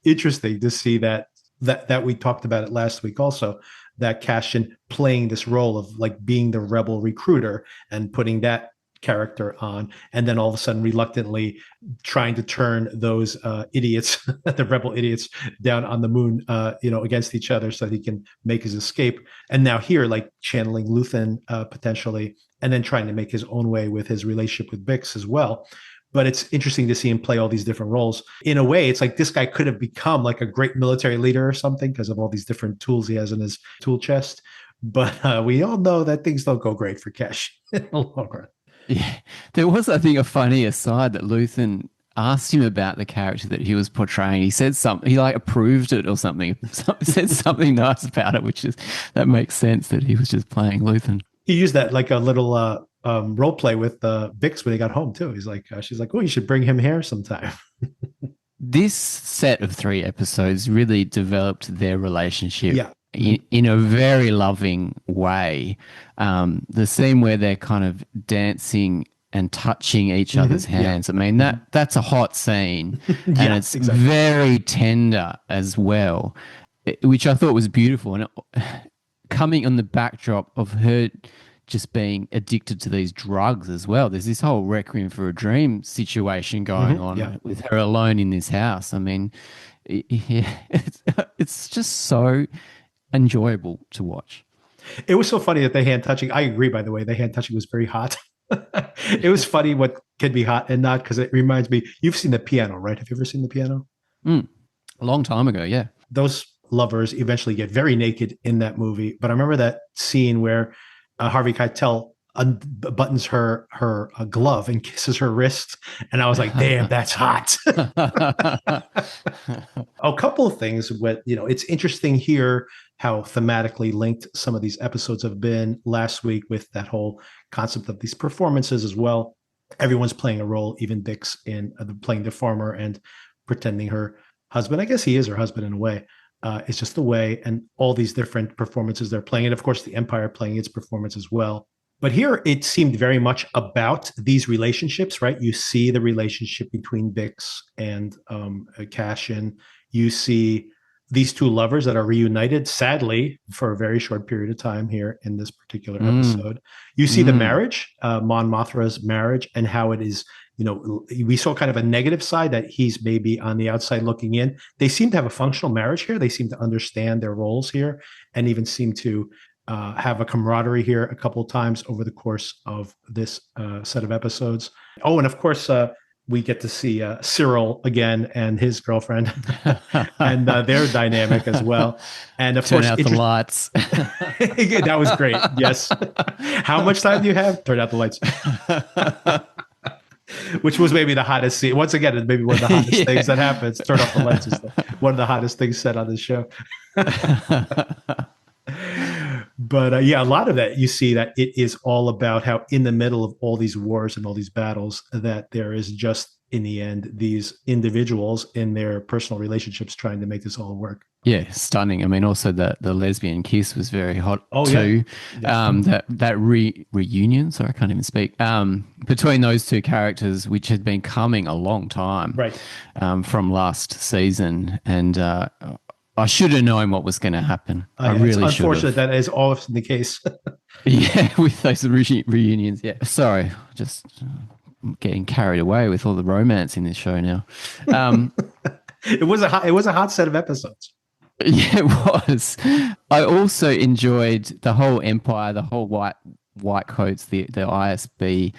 interesting to see that we talked about it last week also, that Cassian playing this role of like being the rebel recruiter and putting that character on, and then all of a sudden reluctantly trying to turn those idiots, the rebel idiots, down on the moon, against each other so that he can make his escape. And now here, like channeling Luthan potentially, and then trying to make his own way with his relationship with Bix as well. But it's interesting to see him play all these different roles. In a way, it's like this guy could have become like a great military leader or something because of all these different tools he has in his tool chest. But we all know that things don't go great for Cash in the long run. Yeah, there was, I think, a funny aside that Luthan asked him about the character that he was portraying. He said something, he like approved it or something, said something nice about it, that makes sense that he was just playing Luthan. He used that like a little role play with Bix when he got home too. He's like, she's like, oh, you should bring him here sometime. This set of 3 episodes really developed their relationship. Yeah. In a very loving way. The scene where they're kind of dancing and touching each other's hands. Yeah. I mean, that's a hot scene. And it's very tender as well, which I thought was beautiful. And coming on the backdrop of her just being addicted to these drugs as well. There's this whole Requiem for a Dream situation going on with her alone in this house. I mean, it's just so enjoyable to watch. It was so funny that the hand touching, I agree, by the way, the hand touching was very hot. It was funny what could be hot and not, because it reminds me, you've seen The Piano, right? Have you ever seen The Piano? A long time ago, yeah. Those lovers eventually get very naked in that movie. But I remember that scene where Harvey Keitel buttons her glove and kisses her wrist, and I was like, "Damn, that's hot." A couple of things with, it's interesting here how thematically linked some of these episodes have been last week with that whole concept of these performances as well. Everyone's playing a role, even Bix in playing the farmer and pretending her husband. I guess he is her husband in a way. It's just the way, and all these different performances they're playing. And of course, the Empire playing its performance as well. But here it seemed very much about these relationships, right? You see the relationship between Bix and Cassian. You see these two lovers that are reunited, sadly, for a very short period of time here in this particular episode. You see the marriage, Mon Mothma's marriage, and how it is, we saw kind of a negative side that he's maybe on the outside looking in. They seem to have a functional marriage here. They seem to understand their roles here, and even seem to have a camaraderie here a couple of times over the course of this set of episodes. Oh, and of course, we get to see Cyril again and his girlfriend and their dynamic as well. And of course, turn out the lights. That was great. Yes. How much time do you have? Turn out the lights. Which was maybe the hottest scene. Once again, it's maybe one of the hottest things that happens. Turn off the lights is one of the hottest things said on this show. But a lot of that, you see that it is all about how in the middle of all these wars and all these battles, that there is just, in the end, these individuals in their personal relationships trying to make this all work. Yeah, stunning. I mean, also the lesbian kiss was very hot too. Yeah. That reunion, sorry, I can't even speak, between those two characters, which had been coming a long time, right, from last season. And I should have known what was going to happen. I really should have. It's unfortunate that is often the case. Yeah, with those reunions. Yeah, sorry, just getting carried away with all the romance in this show now. It was a hot set of episodes. Yeah, it was. I also enjoyed the whole Empire, the whole white coats, the ISB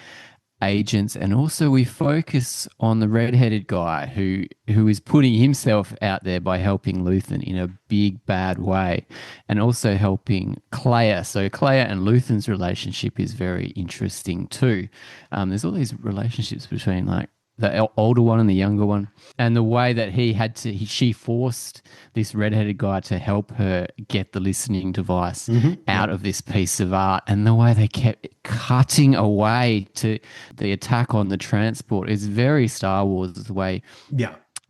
agents, and also we focus on the red-headed guy who is putting himself out there by helping Luthan in a big bad way, and also helping Clea. So Clea and Luthan's relationship is very interesting too. There's all these relationships between like the older one and the younger one, and the way that she forced this redheaded guy to help her get the listening device out of this piece of art, and the way they kept cutting away to the attack on the transport is very Star Wars. The way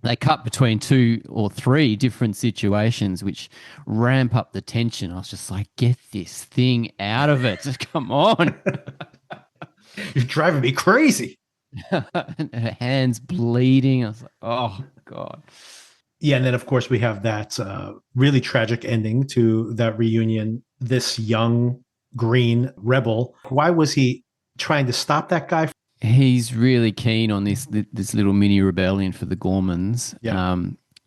they cut between 2 or 3 different situations, which ramp up the tension. I was just like, get this thing out of it. Come on. You're driving me crazy. And her hands bleeding. I was like, oh, God. Yeah, and then, of course, we have that really tragic ending to that reunion. This young green rebel, why was he trying to stop that guy? He's really keen on this little mini rebellion for the Gormans,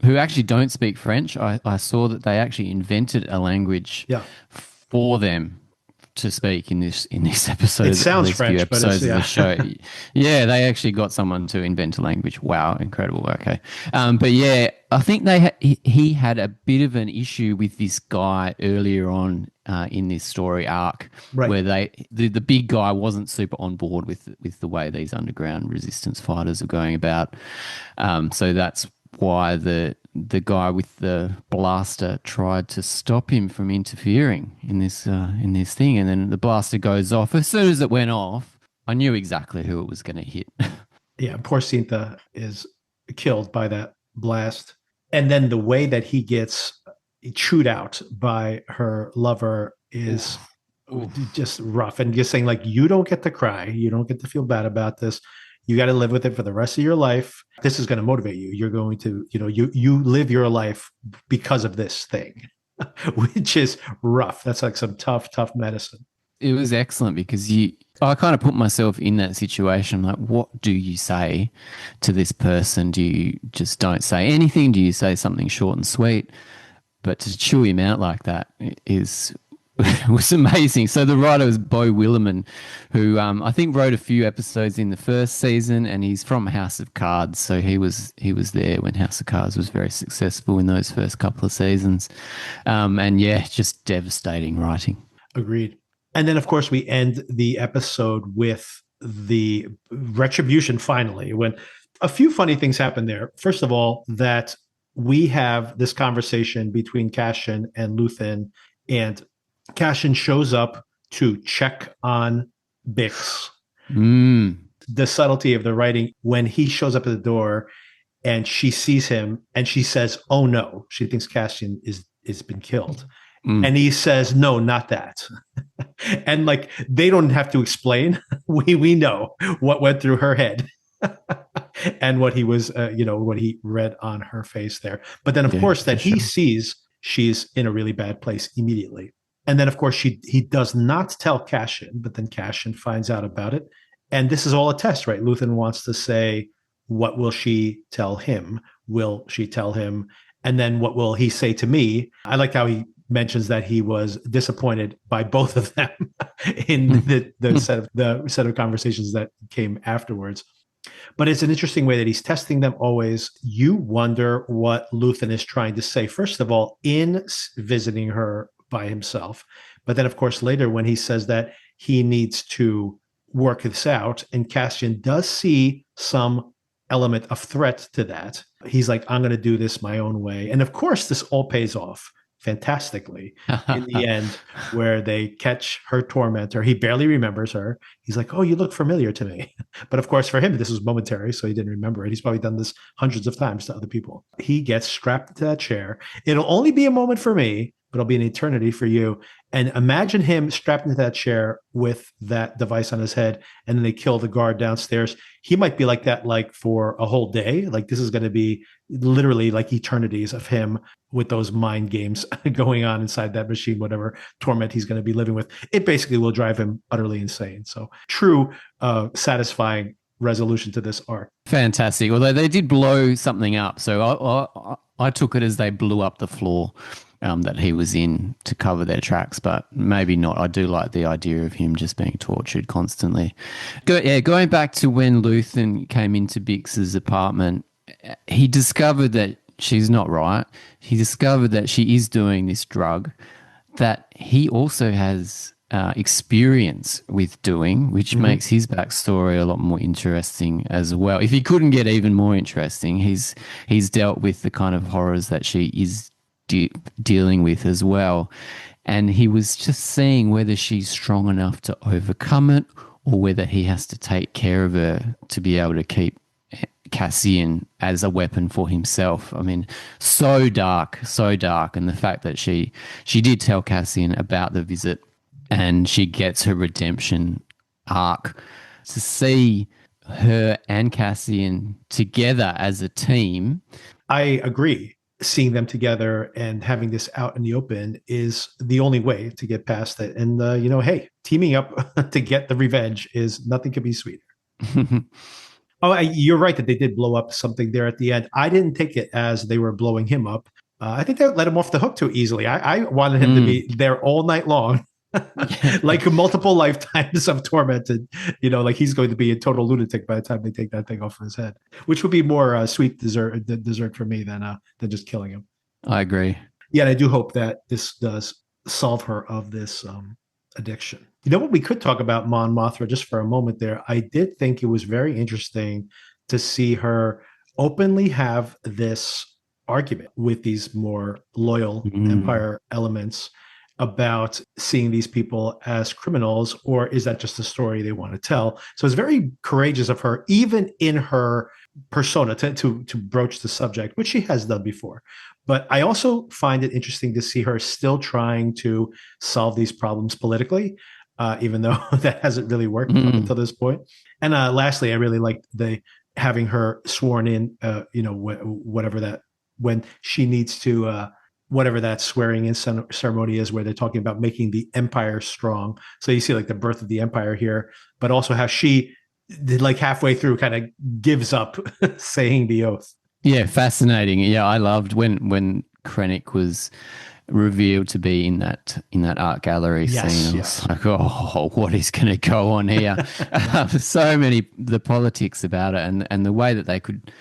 who actually don't speak French. I saw that they actually invented a language for them to speak in this episode. It sounds French, but it's, of the show. Yeah, they actually got someone to invent a language. Wow, incredible. Okay, but yeah, I think he had a bit of an issue with this guy earlier on in this story arc, where the big guy wasn't super on board with the way these underground resistance fighters are going about. So that's why the guy with the blaster tried to stop him from interfering in this thing, and then the blaster goes off. As soon as it went off, I knew exactly who it was going to hit. Yeah, poor Cinta is killed by that blast, and then the way that he gets chewed out by her lover is just rough, and just saying like, you don't get to cry, you don't get to feel bad about this. You got to live with it for the rest of your life. This is going to motivate you. You're going to, you live your life because of this thing, which is rough. That's like some tough medicine. It was excellent because I kind of put myself in that situation. Like, what do you say to this person? Do you just don't say anything? Do you say something short and sweet? But to chew him out like that was amazing. So the writer was Bo Williman, who I think wrote a few episodes in the first season, and he's from House of Cards. So he was there when House of Cards was very successful in those first couple of seasons. And yeah, just devastating writing. Agreed. And then, of course, we end the episode with the retribution finally, when a few funny things happen there. First of all, that we have this conversation between Cassian and Luthan, and Cassian shows up to check on Bix. The subtlety of the writing when he shows up at the door and she sees him and she says, "Oh no," she thinks Cassian is been killed. And he says, "No, not that." And like, they don't have to explain. We know what went through her head and what he was, what he read on her face there. But then, of course, that he sees she's in a really bad place immediately. And then, of course, he does not tell Cassian, but then Cassian finds out about it. And this is all a test, right? Luthan wants to say, what will she tell him? Will she tell him? And then what will he say to me? I like how he mentions that he was disappointed by both of them in the set of conversations that came afterwards. But it's an interesting way that he's testing them always. You wonder what Luthan is trying to say, first of all, in visiting her by himself. But then, of course, later when he says that he needs to work this out, and Cassian does see some element of threat to that. He's like, I'm going to do this my own way. And of course, this all pays off fantastically in the end, where they catch her tormentor. He barely remembers her. He's like, "Oh, you look familiar to me." But of course, for him, this was momentary, so he didn't remember it. He's probably done this hundreds of times to other people. He gets strapped to that chair. It'll only be a moment for me, but it'll be an eternity for you. And imagine him strapped into that chair with that device on his head, and then they kill the guard downstairs. He might be like that, like for a whole day. Like, this is going to be literally like eternities of him with those mind games going on inside that machine, whatever torment he's going to be living with. It basically will drive him utterly insane. So true, satisfying resolution to this arc. Fantastic. Although they did blow something up. So I took it as they blew up the floor that he was in to cover their tracks, but maybe not. I do like the idea of him just being tortured constantly. Going back to when Luthan came into Bix's apartment, he discovered that she's not right. He discovered that she is doing this drug that he also has experience with doing, which makes his backstory a lot more interesting as well. If he couldn't get even more interesting, he's dealt with the kind of horrors that she is dealing with as well. And he was just seeing whether she's strong enough to overcome it, or whether he has to take care of her to be able to keep Cassian as a weapon for himself. I mean, so dark. And the fact that she did tell Cassian about the visit, and she gets her redemption arc. To see her and Cassian together as a team. I agree. Seeing them together and having this out in the open is the only way to get past it. And, hey, teaming up to get the revenge is nothing could be sweeter. You're right that they did blow up something there at the end. I didn't take it as they were blowing him up. I think they let him off the hook too easily. I wanted him to be there all night long. Like multiple lifetimes of tormented, like he's going to be a total lunatic by the time they take that thing off of his head, which would be more sweet dessert for me than just killing him. I agree. Yeah, and I do hope that this does solve her of this addiction. You know what? We could talk about Mon Mothma just for a moment there. I did think it was very interesting to see her openly have this argument with these more loyal Empire elements about seeing these people as criminals, or is that just a story they want to tell? So it's very courageous of her, even in her persona, to broach the subject, which she has done before. But I also find it interesting to see her still trying to solve these problems politically, even though that hasn't really worked up until this point. And lastly, I really liked having her sworn in, whatever that, when she needs to, whatever that swearing in ceremony is, where they're talking about making the empire strong. So you see like the birth of the empire here, but also how she like halfway through kind of gives up saying the oath. Yeah, fascinating. Yeah, I loved when Krennic was revealed to be in that art gallery scene. I was like, oh, what is going to go on here? So many, the politics about it, and the way that they could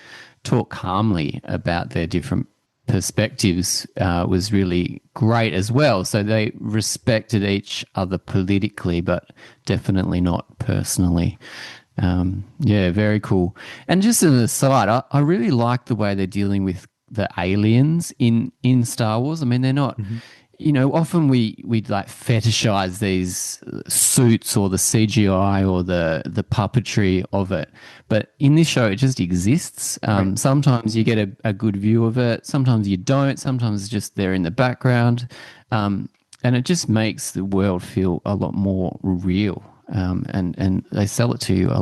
talk calmly about their different perspectives was really great as well. So they respected each other politically, but definitely not personally. Yeah, very cool. And just as an aside, I really like the way they're dealing with the aliens in Star Wars. I mean, they're not, often we like fetishize these suits or the CGI or the puppetry of it. But in this show, it just exists. Right. Sometimes you get a good view of it. Sometimes you don't. Sometimes it's just they're in the background. And it just makes the world feel a lot more real. And they sell it to you a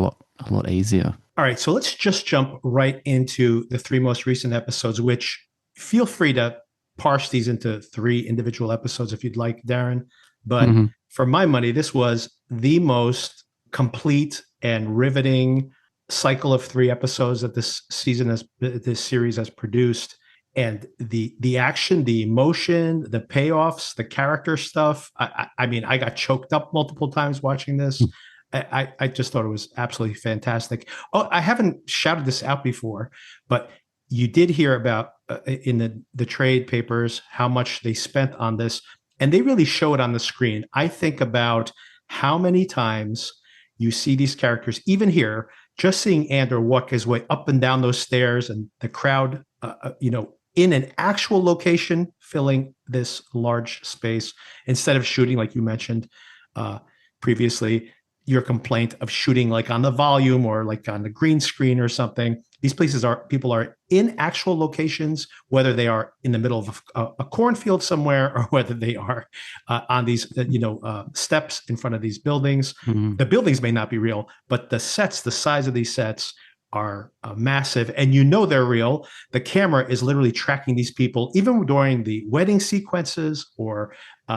lot easier. All right, so let's just jump right into the 3 most recent episodes, which feel free to parse these into 3 individual episodes if you'd like, Darren. But for my money, this was the most complete and riveting cycle of 3 episodes that this series has produced. And the action, the emotion, the payoffs, the character stuff. I mean, I got choked up multiple times watching this. I just thought it was absolutely fantastic. Oh, I haven't shouted this out before, but you did hear about in the trade papers how much they spent on this, and they really show it on the screen. I think about how many times you see these characters, even here, just seeing Andor walk his way up and down those stairs, and the crowd, in an actual location filling this large space instead of shooting, like you mentioned previously, your complaint of shooting like on the volume or like on the green screen or something. These places people are in actual locations, whether they are in the middle of a cornfield somewhere or whether they are on these, steps in front of these buildings. The buildings may not be real, but the size of these sets are massive, and they're real. The camera is literally tracking these people, even during the wedding sequences or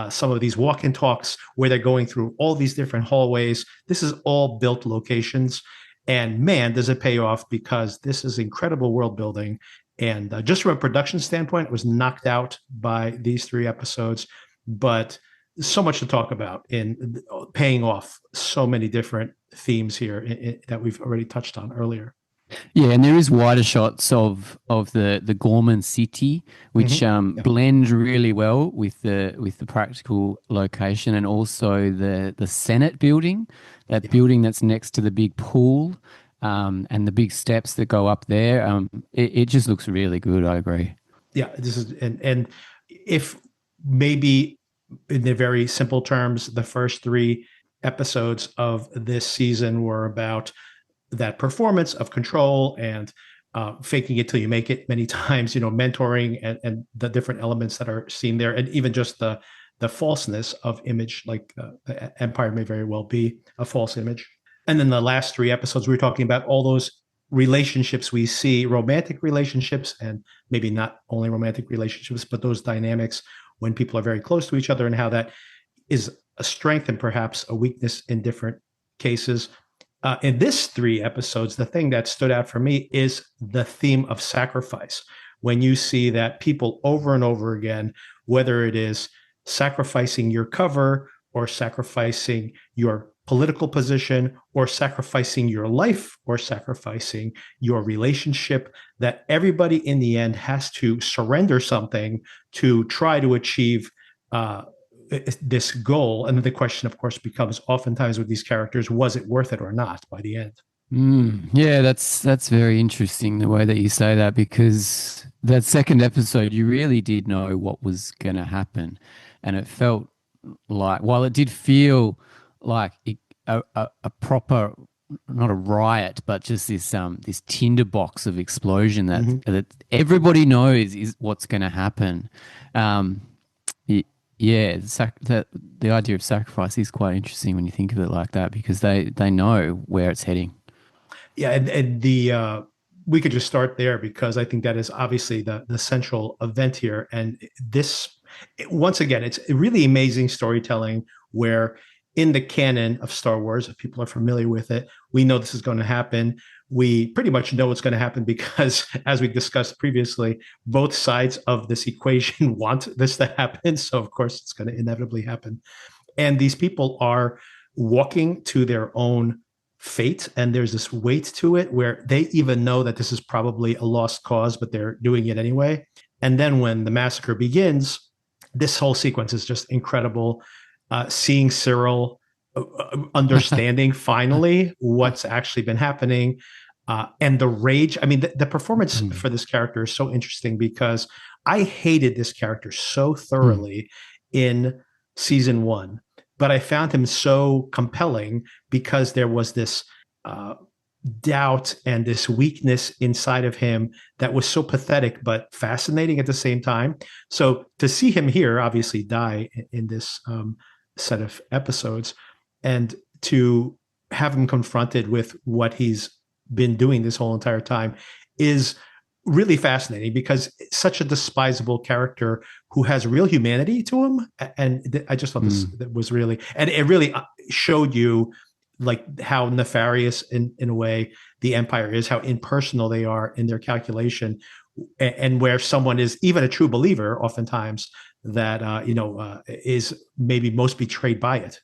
some of these walk-in talks where they're going through all these different hallways. This is all built locations, and man, does it pay off, because this is incredible world building. And just from a production standpoint, it was knocked out by these 3 episodes, but so much to talk about in paying off so many different themes here that we've already touched on earlier. Yeah, and there is wider shots of the Gorman city, which blend really well with the practical location, and also the Senate building, building that's next to the big pool, and the big steps that go up there. It just looks really good. I agree. Yeah, this is and if maybe in the very simple terms, the first 3 episodes of this season were about that performance of control and faking it till you make it many times, mentoring and the different elements that are seen there, and even just the falseness of image, like Empire may very well be a false image. And then the last 3 episodes, we were talking about all those relationships we see, romantic relationships, and maybe not only romantic relationships, but those dynamics when people are very close to each other, and how that is a strength and perhaps a weakness in different cases. In this 3 episodes, the thing that stood out for me is the theme of sacrifice. When you see that people over and over again, whether it is sacrificing your cover or sacrificing your political position or sacrificing your life or sacrificing your relationship, that everybody in the end has to surrender something to try to achieve this goal. And then the question, of course, becomes oftentimes with these characters, was it worth it or not by the end? Yeah, that's very interesting the way that you say that, because that second episode, you really did know what was going to happen. And it felt like, while it did feel like a proper, not a riot, but just this tinderbox of explosion that everybody knows is what's going to happen. Yeah, the idea of sacrifice is quite interesting when you think of it like that, because they know where it's heading. Yeah, and the we could just start there, because I think that is obviously the central event here. And this, once again, it's really amazing storytelling where in the canon of Star Wars, if people are familiar with it, we know this is going to happen. We pretty much know what's going to happen because, as we discussed previously, both sides of this equation want this to happen. So, of course, it's going to inevitably happen. And these people are walking to their own fate. And there's this weight to it where they even know that this is probably a lost cause, but they're doing it anyway. And then when the massacre begins, this whole sequence is just incredible. Seeing Cyril understanding finally what's actually been happening, and the rage. I mean, the performance for this character is so interesting because I hated this character so thoroughly in season 1, but I found him so compelling because there was this doubt and this weakness inside of him that was so pathetic but fascinating at the same time. So to see him here obviously die in this set of episodes, and to have him confronted with what he's been doing this whole entire time is really fascinating, because it's such a despisable character who has real humanity to him. And I just thought this was really, and it really showed you like how nefarious in a way the Empire is, how impersonal they are in their calculation, and where someone is even a true believer oftentimes that is maybe most betrayed by it.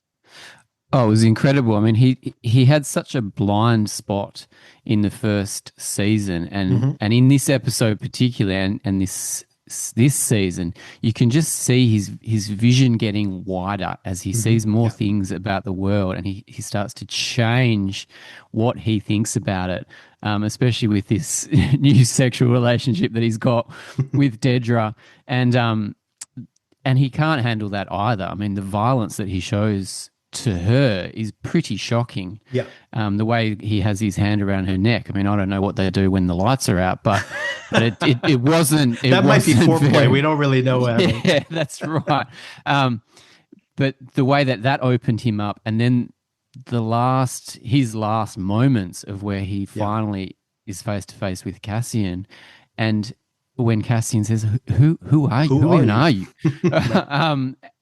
Oh, it was incredible. I mean, he had such a blind spot in the first season, and in this episode particularly, and this season, you can just see his vision getting wider as he sees more things about the world, and he starts to change what he thinks about it, especially with this new sexual relationship that he's got with Dedra, and he can't handle that either. I mean, the violence that he shows to her is pretty shocking. Yeah. The way he has his hand around her neck. I mean, I don't know what they do when the lights are out, but it wasn't. That might be foreplay. We don't really know. Yeah, that's right. But the way that opened him up, and then his last moments of where he finally is face to face with Cassian, and when Cassian says, "Who are you? Who even are you?"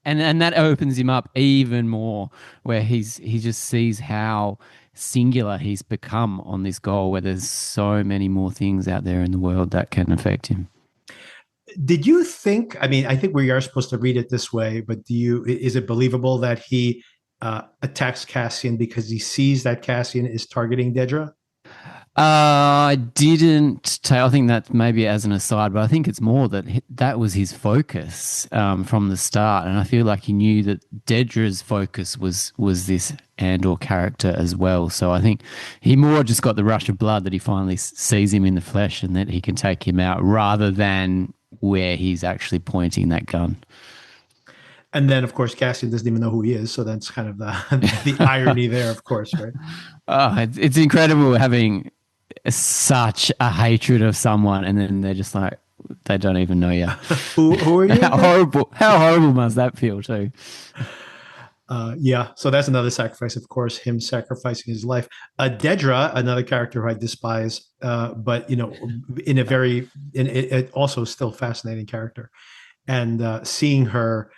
And that opens him up even more, where he just sees how singular he's become on this goal, where there's so many more things out there in the world that can affect him. Did you think, I mean, I think we are supposed to read it this way, but is it believable that he attacks Cassian because he sees that Cassian is targeting Dedra? I didn't I think that maybe as an aside, but I think it's more that was his focus from the start, and I feel like he knew that Dedra's focus was this Andor character as well. So I think he more just got the rush of blood that he finally sees him in the flesh and that he can take him out, rather than where he's actually pointing that gun. And then, of course, Cassian doesn't even know who he is, so that's kind of the irony there, of course, right? Oh, it's incredible having such a hatred of someone, and then they're just like, they don't even know you. who are you? How horrible must that feel too? Yeah, so that's another sacrifice, of course, him sacrificing his life. Dedra, another character who I despise, but it also still fascinating character, and seeing her,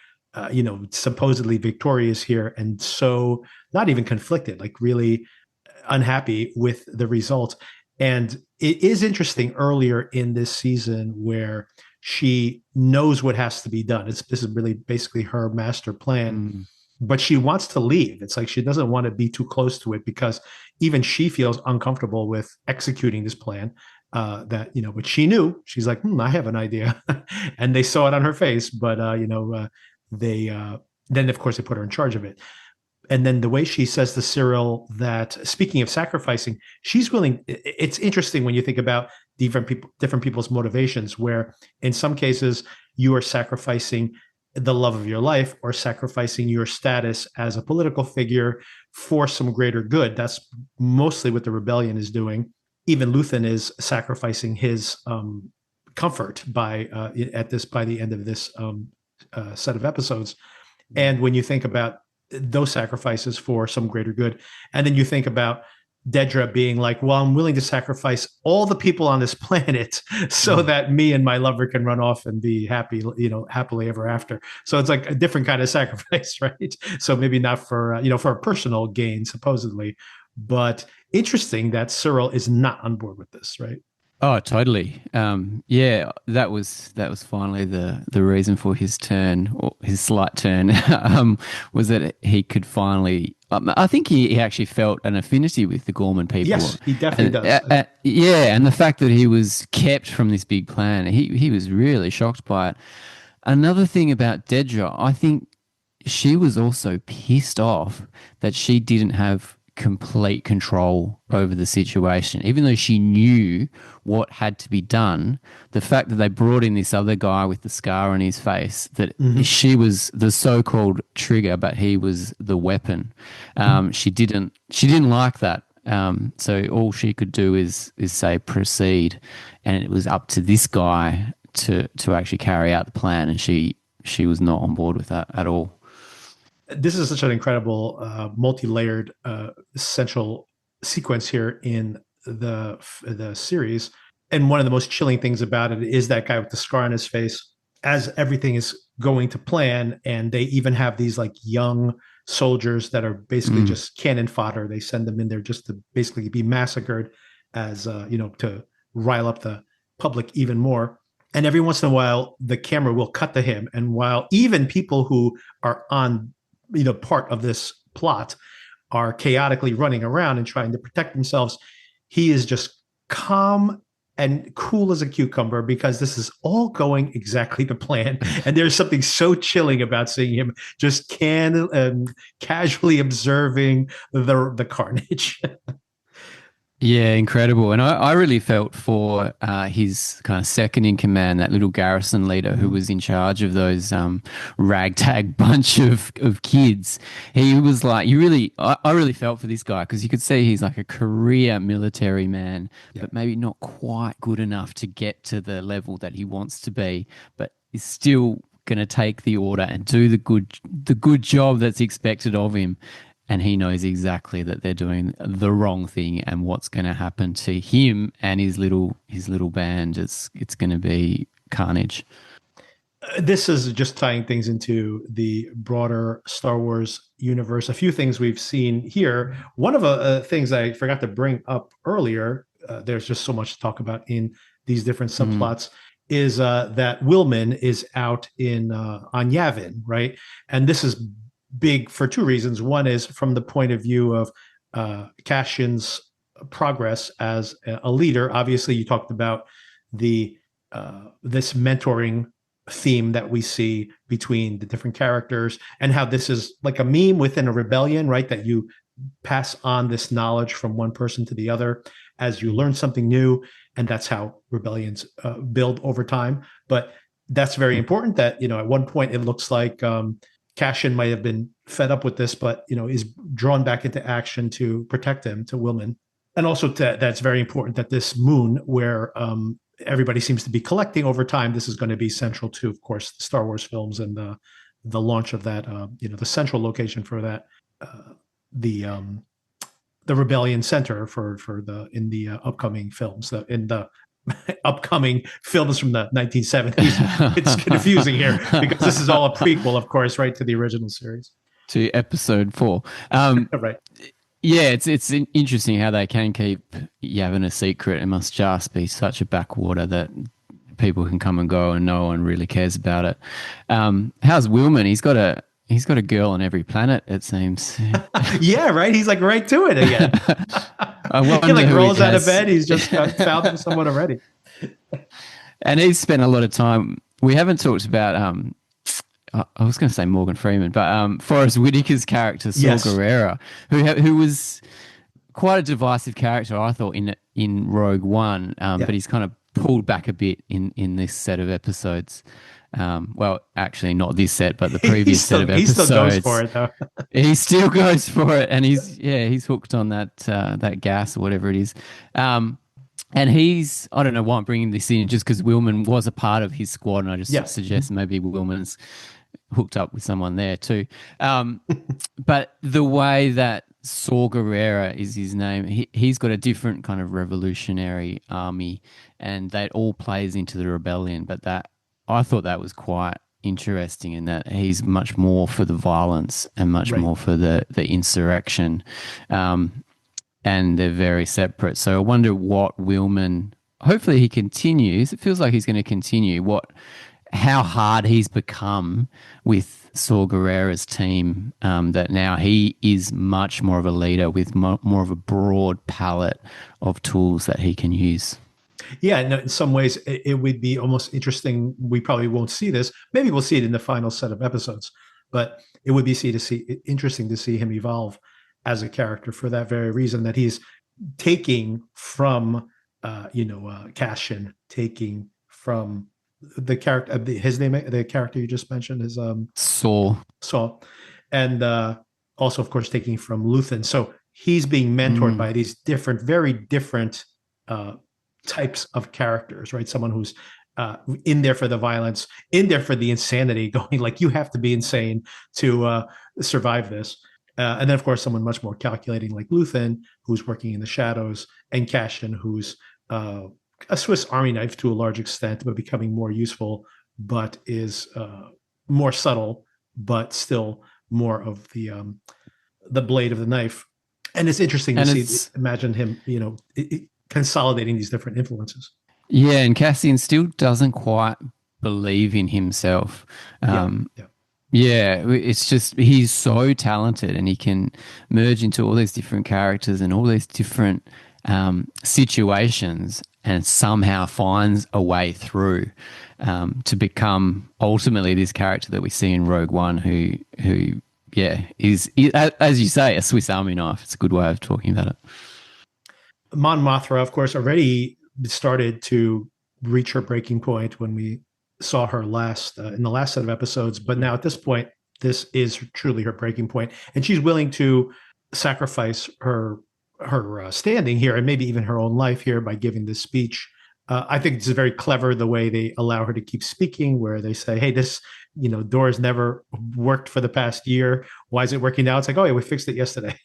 supposedly victorious here, and so not even conflicted, like really unhappy with the result. And it is interesting earlier in this season where she knows what has to be done. This is really basically her master plan, but she wants to leave. It's like she doesn't want to be too close to it, because even she feels uncomfortable with executing this plan. But she knew. She's like, I have an idea, and they saw it on her face. But then of course they put her in charge of it. And then the way she says to Cyril that, speaking of sacrificing, she's willing. It's interesting when you think about different people's motivations, where in some cases you are sacrificing the love of your life or sacrificing your status as a political figure for some greater good. That's mostly what the rebellion is doing. Even Luthan is sacrificing his comfort by the end of this set of episodes. And when you think about those sacrifices for some greater good, and then you think about Dedra being like, well, I'm willing to sacrifice all the people on this planet so that me and my lover can run off and be happy, happily ever after. So it's like a different kind of sacrifice, right? So maybe not for a personal gain, supposedly, but interesting that Cyril is not on board with this, right? Oh, totally. Yeah, that was finally the reason for his turn, or his slight turn, was that he could finally. I think he actually felt an affinity with the Gorman people, Yes, he definitely and does. yeah, and the fact that he was kept from this big plan, he was really shocked by it. Another thing about Dedra, I think she was also pissed off that she didn't have complete control over the situation. Even though she knew what had to be done, the fact that they brought in this other guy with the scar on his face, that Mhm. she was the so-called trigger, but he was the weapon. She didn't like that. So all she could do is say proceed, and it was up to this guy to actually carry out the plan, and she was not on board with that at all. This is such an incredible, multi-layered, central sequence here in the series. And one of the most chilling things about it is that guy with the scar on his face. As everything is going to plan, and they even have these like young soldiers that are basically Mm. just cannon fodder. They send them in there just to basically be massacred, as to rile up the public even more. And every once in a while, the camera will cut to him, and while even people who are on part of this plot are chaotically running around and trying to protect themselves, he is just calm and cool as a cucumber because this is all going exactly to plan. And there's something so chilling about seeing him just casually observing the carnage. Yeah, incredible. And I really felt for his kind of second in command, that little garrison leader who Mhm. was in charge of those ragtag bunch of kids. He was like, I really felt for this guy because you could see he's like a career military man, Yeah. but maybe not quite good enough to get to the level that he wants to be, but is still going to take the order and do the good job that's expected of him, and he knows exactly that they're doing the wrong thing and what's going to happen to him and his little band. It's going to be carnage. This is just tying things into the broader Star Wars universe. A few things we've seen here. One of the things I forgot to bring up earlier, there's just so much to talk about in these different Mm, subplots, is that Willman is out in on Yavin, right? And this is big for two reasons. One is from the point of view of Cassian's progress as a leader. Obviously, you talked about the this mentoring theme that we see between the different characters, and how this is like a meme within a rebellion, right? That you pass on this knowledge from one person to the other as you learn something new. And that's how rebellions build over time. But that's very important that, at one point it looks like Cassian might have been fed up with this, but, is drawn back into action to protect him, to Willman. And also that's very important that this moon where everybody seems to be collecting over time. This is going to be central to, of course, the Star Wars films and the launch of that. The central location for that, the the Rebellion Center for the in the upcoming films, in the upcoming films from the 1970s. It's confusing here because this is all a prequel, of course, right to the original series. to episode 4. Right. Yeah, it's interesting how they can keep Yavin a secret. It must just be such a backwater that people can come and go and no one really cares about it. How's Wilman? He's got a girl on every planet, it seems. Yeah, right. He's like right to it again. I He wonder like who he rolls out of has. bed. He's just found someone already. And he's spent a lot of time. We haven't talked about I was going to say Morgan Freeman, but Forrest Whitaker's character Saul Yes. Guerrera, who was quite a divisive character, I thought, in Rogue One, Yeah. but he's kind of pulled back a bit in this set of episodes. Well, actually, not this set, but the previous set of He still goes for episodes. it though. He still goes for it, and he's hooked on that gas or whatever it is. And I don't know why I'm bringing this in, just because Willman was a part of his squad, and I just Yeah. suggest maybe Willman's hooked up with someone there too. But the way that Saw Gerrera is his name, he's got a different kind of revolutionary army, and that all plays into the rebellion. But I thought that was quite interesting in that he's much more for the violence and much Right. more for the insurrection. And they're very separate. So I wonder what Willman, hopefully he continues. It feels like he's going to continue how hard he's become with Saw Gerrera's team, that now he is much more of a leader with more of a broad palette of tools that he can use. Yeah, no, in some ways, it would be almost interesting. We probably won't see this. Maybe we'll see it in the final set of episodes, but it would be interesting to see him evolve as a character for that very reason, that he's taking from, Cassian, taking from the character, his name, the character you just mentioned is Saw, and also, of course, taking from Luthan. So he's being mentored by these very different types of characters, right? Someone who's in there for the violence, in there for the insanity, going like, you have to be insane to survive this. And then, of course, someone much more calculating like Luthan, who's working in the shadows, and Cassian, who's a Swiss Army knife to a large extent, but becoming more useful, but is more subtle, but still more of the blade of the knife. And it's interesting to imagine him, consolidating these different influences. Yeah, and Cassian still doesn't quite believe in himself. Yeah, it's just he's so talented, and he can merge into all these different characters and all these different situations, and somehow finds a way through to become ultimately this character that we see in Rogue One, who is, as you say, a Swiss Army knife. It's a good way of talking about it. Mon Mothma, of course, already started to reach her breaking point when we saw her last in the last set of episodes. But now at this point, this is truly her breaking point, and she's willing to sacrifice her standing here and maybe even her own life here by giving this speech. I think it's very clever the way they allow her to keep speaking, where they say, "Hey, this door has never worked for the past year. Why is it working now?" It's like, "Oh yeah, we fixed it yesterday."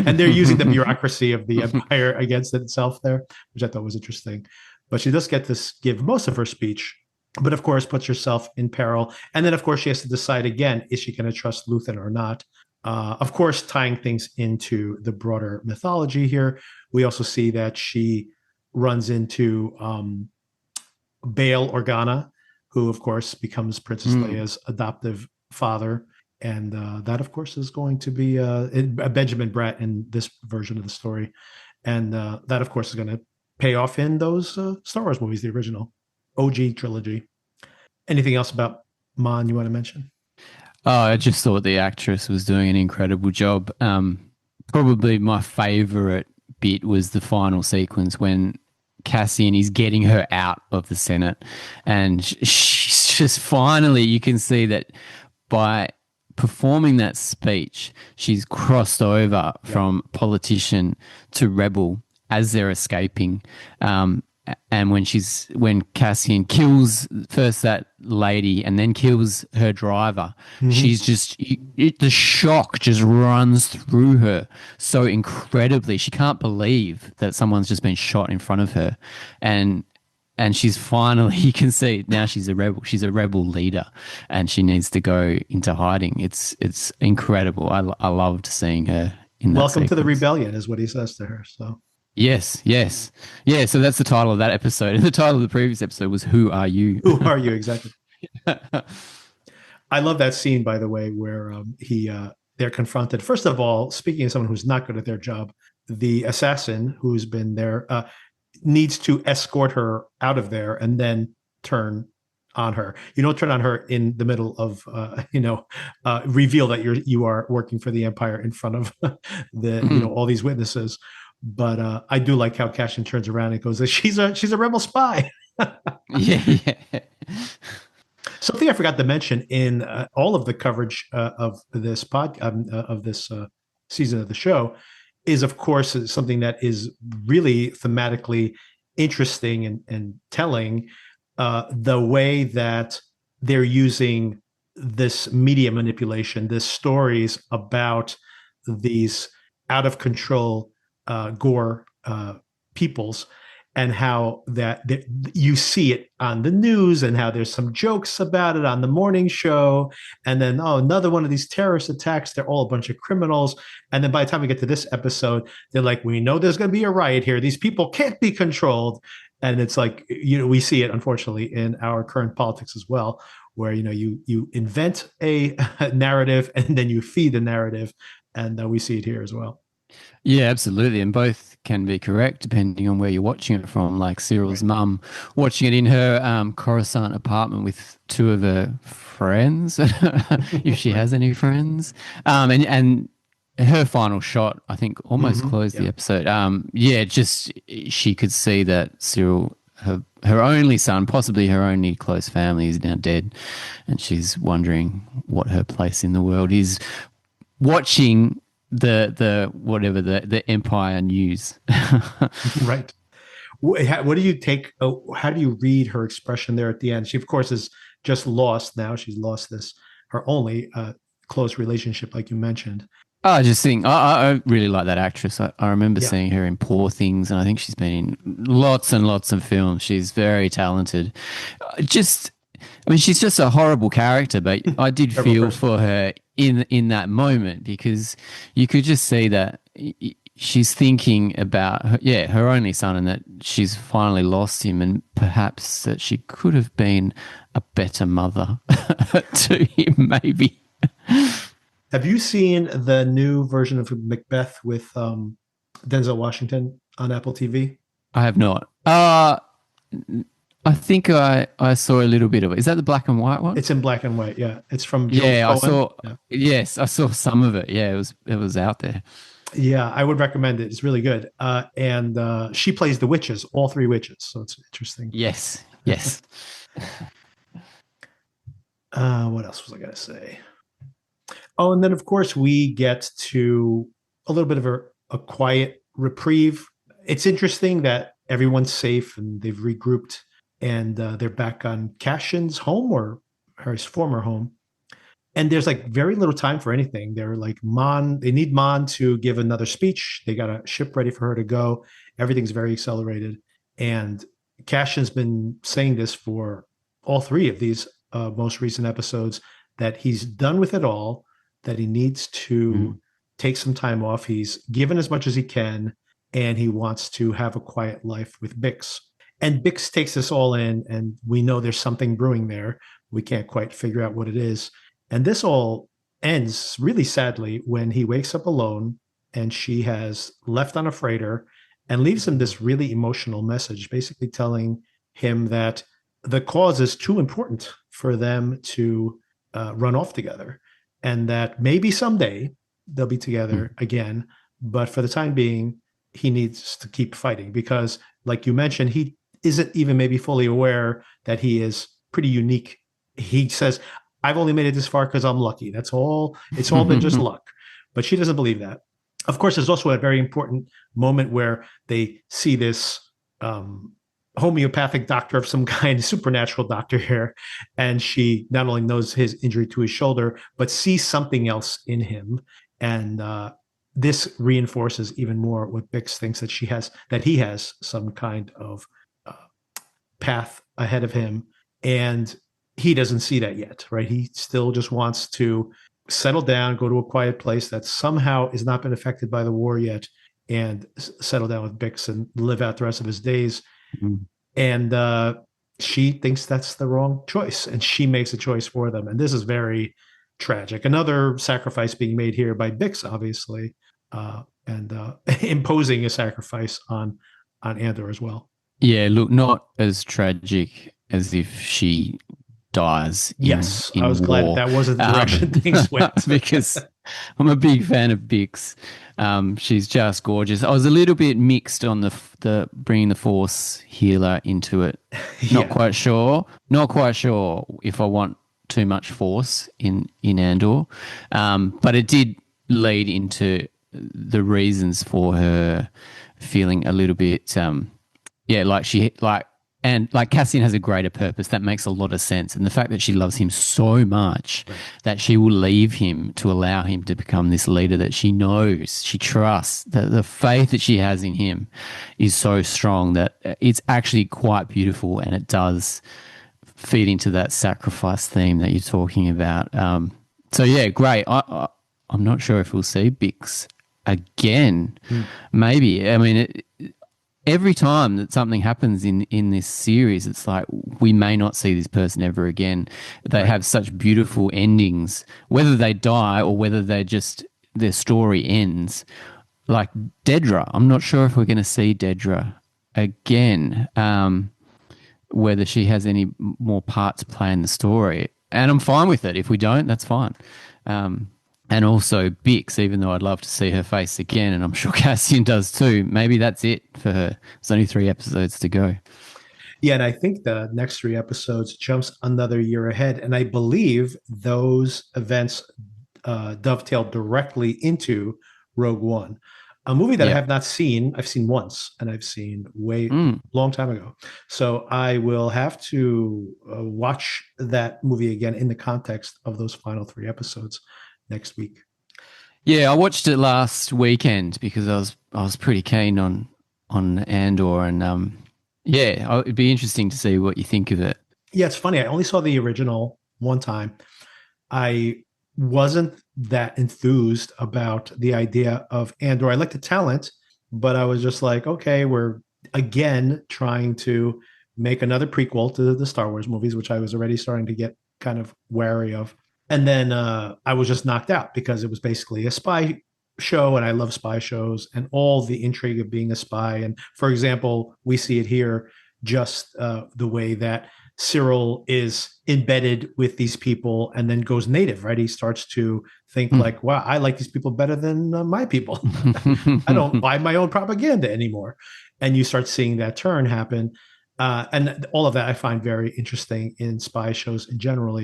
And they're using the bureaucracy of the empire against itself there, which I thought was interesting. But she does get to give most of her speech, but of course puts herself in peril. And then, of course, she has to decide again, is she going to trust Luthan or not? Of course, tying things into the broader mythology here, we also see that she runs into Bail Organa, who, of course, becomes Princess Leia's adoptive father. And that, of course, is going to be Benjamin Bratt in this version of the story. And that, of course, is going to pay off in those Star Wars movies, the original OG trilogy. Anything else about Mon you want to mention? Oh, I just thought the actress was doing an incredible job. Probably my favorite bit was the final sequence when Cassian is getting her out of the Senate. And she's just finally, you can see that by performing that speech, she's crossed over from politician to rebel as they're escaping. And when Cassian kills first that lady and then kills her driver, she's just, the shock just runs through her so incredibly. She can't believe that someone's just been shot in front of her. And she's finally, you can see now she's a rebel. She's a rebel leader, and she needs to go into hiding. It's incredible. I loved seeing her in that Welcome sequence. to the rebellion is what he says to her. So yes. Yeah, so that's the title of that episode. And the title of the previous episode was Who Are You? Who are you, exactly. I love that scene, by the way, where they're confronted. First of all, speaking of someone who's not good at their job, the assassin who's been there needs to escort her out of there and then turn on her. You don't turn on her in the middle of, reveal that you are working for the Empire in front of all these witnesses. But I do like how Cassian turns around and goes, she's a rebel spy. Yeah. Something I forgot to mention in all of the coverage of this of this season of the show is, of course, something that is really thematically interesting and telling, the way that they're using this media manipulation, this stories about these out of control Gore peoples, and how that you see it on the news, and how there's some jokes about it on the morning show, and then another one of these terrorist attacks, they're all a bunch of criminals, and then by the time we get to this episode, they're like, we know there's going to be a riot here, these people can't be controlled, And it's like, we see it unfortunately in our current politics as well, where you invent a narrative and then you feed the narrative, and we see it here as well. Yeah, absolutely. And both can be correct depending on where you're watching it from. Like Cyril's Right. mum watching it in her Coruscant apartment with two of her friends, if she Right. has any friends. And her final shot, I think, almost closed the Yeah. episode. Yeah, just she could see that Cyril, her only son, possibly her only close family, is now dead. And she's wondering what her place in the world is, watching the whatever the Empire news. Right. What do you take? How do you read her expression there at the end? She, of course, is just lost now. She's lost this, her only close relationship, like you mentioned. I just think I really like that actress. I remember Yeah. seeing her in Poor Things, and I think she's been in lots and lots of films. She's very talented. I mean, she's just a horrible character, but I did Terrible feel person. for her in that moment, because you could just see that she's thinking about her only son, and that she's finally lost him, and perhaps that she could have been a better mother to him, maybe. Have you seen the new version of Macbeth with Denzel Washington on Apple TV? I have not. I think I saw a little bit of it. Is that the black and white one? It's in black and white. Yeah, it's from Joel Yeah, I Cohen. saw. Yeah. Yes, I saw some of it. Yeah, it was out there. Yeah, I would recommend it. It's really good. And she plays the witches, all three witches. So it's interesting. Yes, yes. What else was I going to say? Oh, and then of course we get to a little bit of a quiet reprieve. It's interesting that everyone's safe and they've regrouped, and they're back on Cassian's home, or his former home. And there's like very little time for anything. They're like, they need Mon to give another speech. They got a ship ready for her to go. Everything's very accelerated. And Cassian's been saying this for all three of these most recent episodes, that he's done with it all, that he needs to take some time off. He's given as much as he can, and he wants to have a quiet life with Bix. And Bix takes this all in, and we know there's something brewing there. We can't quite figure out what it is. And this all ends really sadly when he wakes up alone and she has left on a freighter and leaves him this really emotional message, basically telling him that the cause is too important for them to run off together, and that maybe someday they'll be together again. But for the time being, he needs to keep fighting because, like you mentioned, he isn't even maybe fully aware that he is pretty unique. He says, I've only made it this far because I'm lucky. That's all. It's all been just luck. But she doesn't believe that. Of course, there's also a very important moment where they see this homeopathic doctor of some kind, supernatural doctor here. And she not only knows his injury to his shoulder, but sees something else in him. And this reinforces even more what Bix thinks, that he has some kind of path ahead of him. And he doesn't see that yet, right? He still just wants to settle down, go to a quiet place that somehow has not been affected by the war yet, and settle down with Bix and live out the rest of his days. And she thinks that's the wrong choice, and she makes a choice for them. And this is very tragic. Another sacrifice being made here by Bix, obviously, and imposing a sacrifice on Andor as well. Yeah, look, not as tragic as if she dies. Yes, in I was war. glad that wasn't the direction things went. Because I'm a big fan of Bix. She's just gorgeous. I was a little bit mixed on the bringing the Force healer into it. Not quite sure if I want too much Force in Andor, but it did lead into the reasons for her feeling a little bit, like Cassian has a greater purpose. That makes a lot of sense. And the fact that she loves him so much that she will leave him to allow him to become this leader that she knows, she trusts, that the faith that she has in him is so strong that it's actually quite beautiful, and it does feed into that sacrifice theme that you're talking about. So yeah, great. I'm not sure if we'll see Bix again. Maybe. I mean, every time that something happens in this series, it's like we may not see this person ever again. They Right. have such beautiful endings, whether they die or whether they just their story ends. Like Dedra, I'm not sure if we're going to see Dedra again. Whether she has any more part to play in the story, and I'm fine with it. If we don't, that's fine. And also Bix, even though I'd love to see her face again, and I'm sure Cassian does too. Maybe that's it for her. There's only 3 episodes to go. Yeah, and I think the next 3 episodes jumps another year ahead, and I believe those events dovetail directly into Rogue One, a movie that I Yep. have not seen. I've seen once, and I've seen way Mm. long time ago. So I will have to watch that movie again in the context of those final 3 episodes next week. Yeah, I watched it last weekend because I was pretty keen on Andor, and yeah, it'd be interesting to see what you think of it. Yeah, it's funny. I only saw the original one time. I wasn't that enthused about the idea of Andor. I like the talent, but I was just like, okay, we're again trying to make another prequel to the Star Wars movies, which I was already starting to get kind of wary of. And then I was just knocked out because it was basically a spy show, and I love spy shows and all the intrigue of being a spy. And for example, we see it here, just the way that Cyril is embedded with these people and then goes native, right? He starts to think like, wow, I like these people better than my people. I don't buy my own propaganda anymore. And you start seeing that turn happen. And all of that I find very interesting in spy shows in general.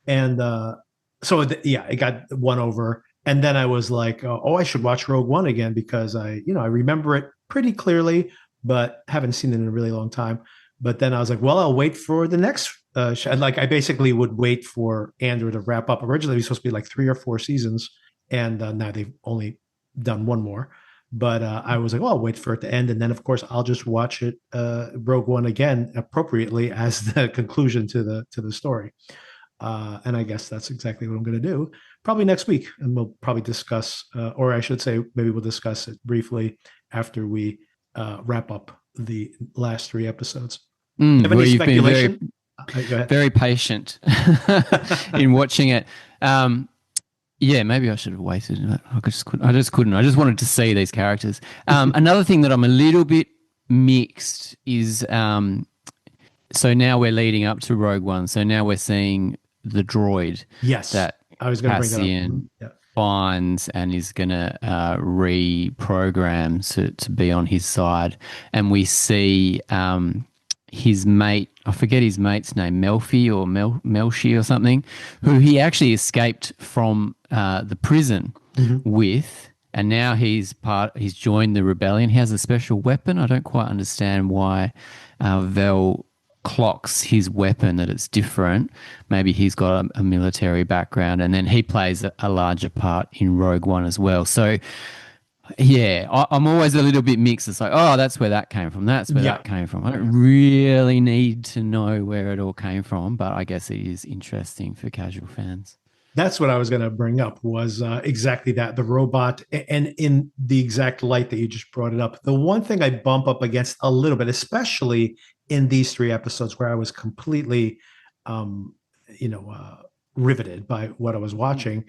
And yeah, it got won over. And then I was like, oh, I should watch Rogue One again because I remember it pretty clearly, but haven't seen it in a really long time. But then I was like, well, I'll wait for the next. Like I basically would wait for Andor to wrap up. Originally, it was supposed to be like 3 or 4 seasons, and now they've only done one more. But I was like, well, I'll wait for it to end, and then of course I'll just watch it, Rogue One again, appropriately as the conclusion to the story. And I guess that's exactly what I'm going to do. Probably next week, and we'll probably discuss, or I should say, maybe we'll discuss it briefly after we wrap up the last 3 episodes. Have any Well, you've been very, speculation? Go ahead. very patient in watching it. Yeah, maybe I should have waited. I just couldn't. I just couldn't. I just wanted to see these characters. Another thing that I'm a little bit mixed is so now we're leading up to Rogue One. So now we're seeing the droid Yes, that I was going to bring that up. Cassian Yeah. finds and is going to reprogram to be on his side. And we see his mate, I forget his mate's name, Melfi or Melshi or something, who he actually escaped from the prison with. And now he's joined the rebellion. He has a special weapon. I don't quite understand why Vel clocks his weapon, that it's different. Maybe he's got a military background, and then he plays a larger part in Rogue One as well. So yeah, I'm always a little bit mixed. It's like, oh, that's where that came from. That's where that came from. I don't really need to know where it all came from, but I guess it is interesting for casual fans. That's what I was going to bring up was exactly that, the robot, and in the exact light that you just brought it up. The one thing I bump up against a little bit, especially in these 3 episodes where I was completely, um, riveted by what I was watching,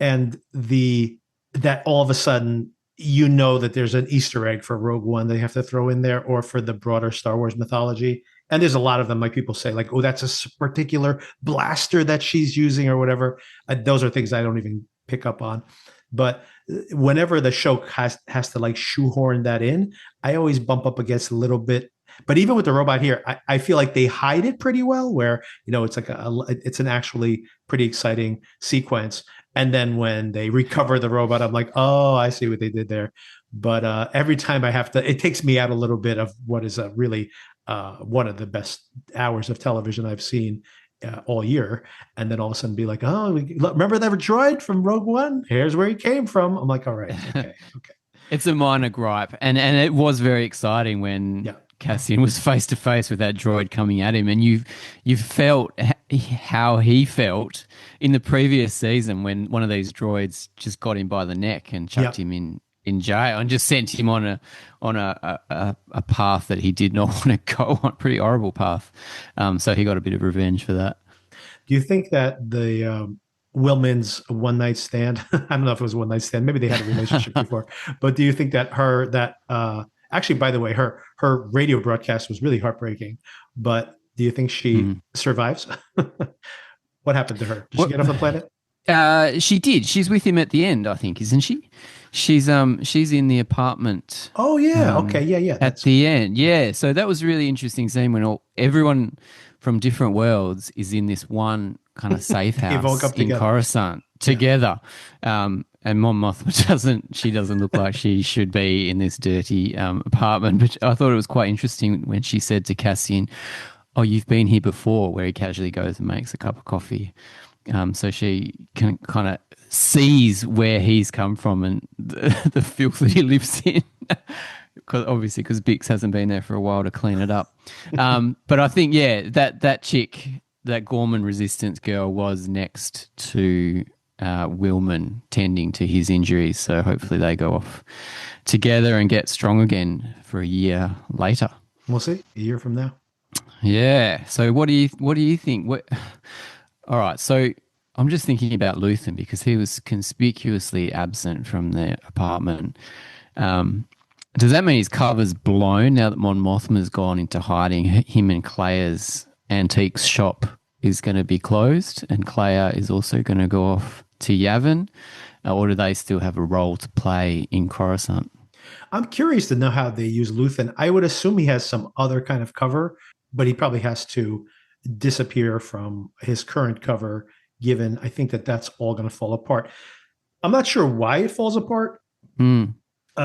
and that all of a sudden that there's an Easter egg for Rogue One they have to throw in there, or for the broader Star Wars mythology. And there's a lot of them, like people say, like, oh, that's a particular blaster that she's using or whatever. Those are things I don't even pick up on. But whenever the show has to like shoehorn that in, I always bump up against a little bit. But even with the robot here, I feel like they hide it pretty well, where it's like it's an actually pretty exciting sequence. And then when they recover the robot, I'm like, oh, I see what they did there. But every time I have to, it takes me out a little bit of what is a really one of the best hours of television I've seen all year. And then all of a sudden be like, oh, remember that droid from Rogue One? Here's where he came from. I'm like, all right, okay. It's a minor gripe, and it was very exciting when Cassian was face to face with that droid coming at him, and you felt how he felt in the previous season when one of these droids just got him by the neck and chucked him in jail and just sent him on a path that he did not want to go on, pretty horrible path. So he got a bit of revenge for that. Do you think that the Willman's one night stand? I don't know if it was a one night stand. Maybe they had a relationship before. But do you think that actually, by the way, her radio broadcast was really heartbreaking. But do you think she survives? What happened to her? Did she get off the planet? She did. She's with him at the end, I think, isn't she? She's in the apartment. Oh yeah. Okay. Yeah. At the end, yeah. So that was a really interesting scene when everyone from different worlds is in this one kind of safe house in Coruscant together. And Mon Mothma doesn't look like she should be in this dirty apartment. But I thought it was quite interesting when she said to Cassian, "Oh, you've been here before," where he casually goes and makes a cup of coffee. So she can kind of sees where he's come from and the filth that he lives in. Because Bix hasn't been there for a while to clean it up. But I think, that chick, that Gorman Resistance girl, was next to Willman tending to his injuries. So hopefully they go off together and get strong again for a year later. We'll see. A year from now. Yeah. So what do you think? All right. So I'm just thinking about Luthan because he was conspicuously absent from the apartment. Does that mean his cover's blown now that Mon Mothma's gone into hiding? Him and Claire's antiques shop is going to be closed, and Claire is also going to go off to Yavin, or do they still have a role to play in Coruscant? I'm curious to know how they use Luthan. I would assume he has some other kind of cover, but he probably has to disappear from his current cover, given I think that's all going to fall apart. I'm not sure why it falls apart.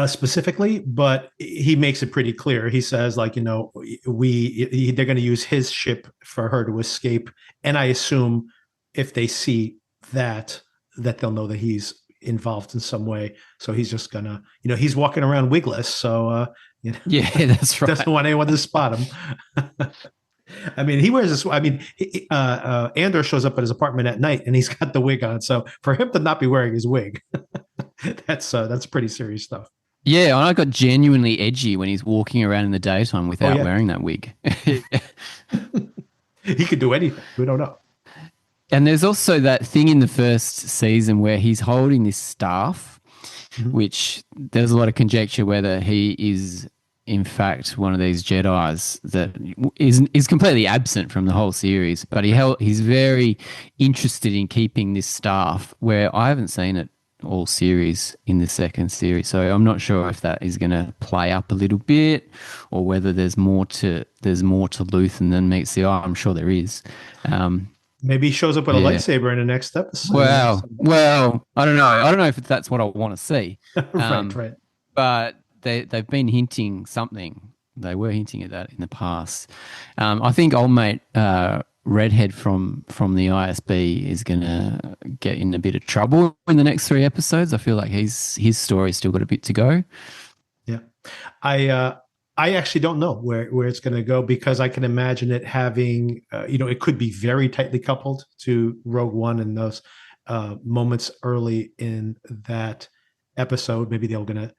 Specifically, but he makes it pretty clear. He says, like, they're going to use his ship for her to escape, and I assume if they see that they'll know that he's involved in some way. So he's just gonna, he's walking around wigless, so yeah, that's right. Doesn't want anyone to spot him. I mean, he wears this. I mean, Andor shows up at his apartment at night, and he's got the wig on. So for him to not be wearing his wig, that's pretty serious stuff. Yeah, and I got genuinely edgy when he's walking around in the daytime without wearing that wig. He could do anything. We don't know. And there's also that thing in the first season where he's holding this staff, which there's a lot of conjecture whether he is in fact one of these Jedis that is completely absent from the whole series, but he's very interested in keeping this staff, where I haven't seen it all series in the second series. So I'm not sure if that is going to play up a little bit or whether there's more to Luthan than meets the eye. I'm sure there is. Maybe he shows up with a lightsaber in the next episode. Well, I don't know. I don't know if that's what I want to see. Right. But they've been hinting something. They were hinting at that in the past. I think old mate Redhead from the ISB is going to get in a bit of trouble in the next 3 episodes. I feel like his story's still got a bit to go. Yeah. I actually don't know where it's going to go, because I can imagine it having, it could be very tightly coupled to Rogue One and those moments early in that episode. Maybe they're going to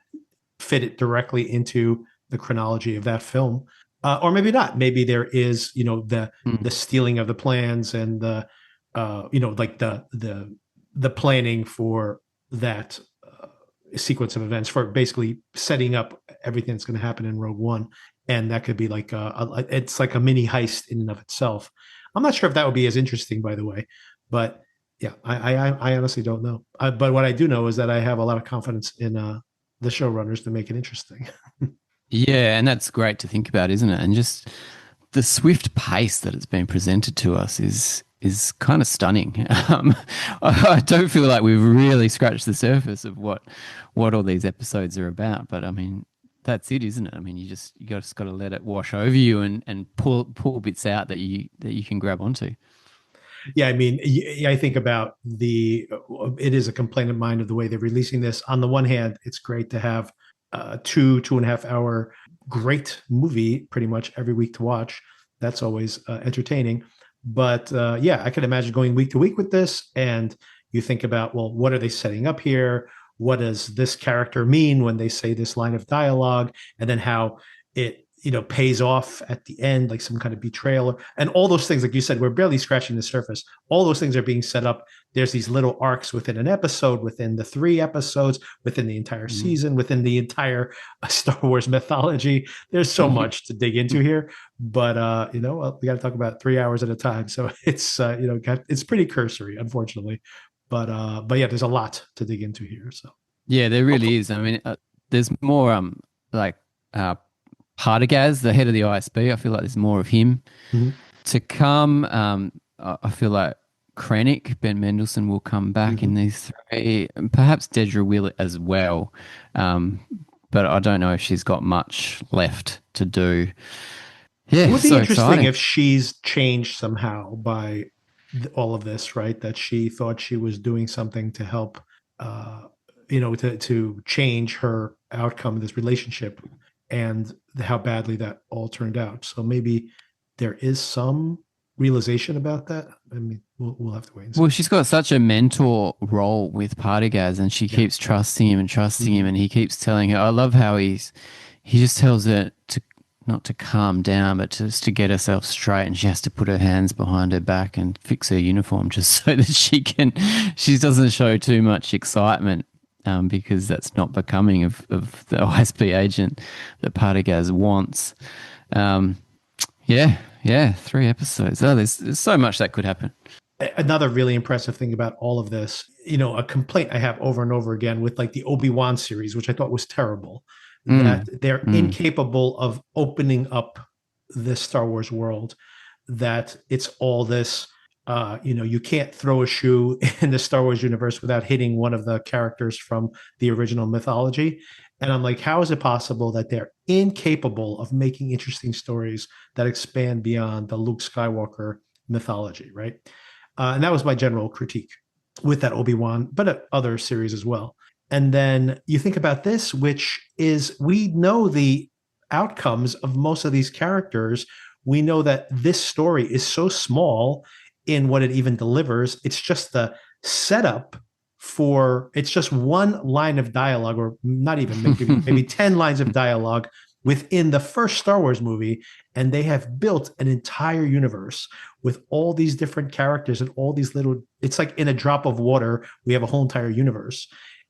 fit it directly into the chronology of that film. Or maybe not. Maybe there is, the stealing of the plans and the, like the planning for that sequence of events, for basically setting up everything that's going to happen in Rogue One, and that could be like it's like a mini heist in and of itself. I'm not sure if that would be as interesting, by the way, but yeah, I honestly don't know. But what I do know is that I have a lot of confidence in the showrunners to make it interesting. Yeah, and that's great to think about, isn't it? And just the swift pace that it's been presented to us is kind of stunning. I don't feel like we've really scratched the surface of what all these episodes are about. But I mean, that's it, isn't it? I mean, you just got to let it wash over you and pull bits out that you can grab onto. Yeah, I mean, I think about it is a complaint of mine of the way they're releasing this. On the one hand, it's great to have 2.5 hour great movie pretty much every week to watch. That's always entertaining. But I could imagine going week to week with this, and you think about, well, what are they setting up here? what does this character mean when they say this line of dialogue, and then how it pays off at the end, like some kind of betrayal, and all those things. Like you said, we're barely scratching the surface. All those things are being set up. There's these little arcs within an episode, within the 3 episodes, within the entire season, within the entire Star Wars mythology. There's so much to dig into here, but we got to talk about 3 hours at a time. So it's it's pretty cursory, unfortunately, but yeah, there's a lot to dig into here. So yeah, there really is. I mean, there's more like Partagaz, the head of the ISB. I feel like there's more of him to come. I feel like Krennic, Ben Mendelsohn, will come back in these 3, and perhaps Dedra will as well. But I don't know if she's got much left to do. Yeah, it would be so interesting exciting. if she's changed somehow by all of this, right? That she thought she was doing something to help, to change her outcome of this relationship, and how badly that all turned out. So maybe there is some realization about that. I mean, we'll have to wait and see. Well, she's got such a mentor role with Partagaz, and she keeps trusting him and trusting him, and he keeps telling her. I love how he just tells her to not to calm down, but just to get herself straight, and she has to put her hands behind her back and fix her uniform just so that she doesn't show too much excitement. Because that's not becoming of the ISB agent that Partagaz wants. Yeah, 3 episodes. Oh, there's so much that could happen. Another really impressive thing about all of this, a complaint I have over and over again with like the Obi-Wan series, which I thought was terrible, that they're incapable of opening up this Star Wars world, that it's all this, you can't throw a shoe in the Star Wars universe without hitting one of the characters from the original mythology. And I'm like, how is it possible that they're incapable of making interesting stories that expand beyond the Luke Skywalker mythology, right? And that was my general critique with that Obi-Wan, but other series as well. And then you think about this, which is, we know the outcomes of most of these characters. We know that this story is so small in what it even delivers. It's just the setup it's just one line of dialogue, or not even, maybe 10 lines of dialogue within the first Star Wars movie. And they have built an entire universe with all these different characters and all these little, it's like in a drop of water, we have a whole entire universe.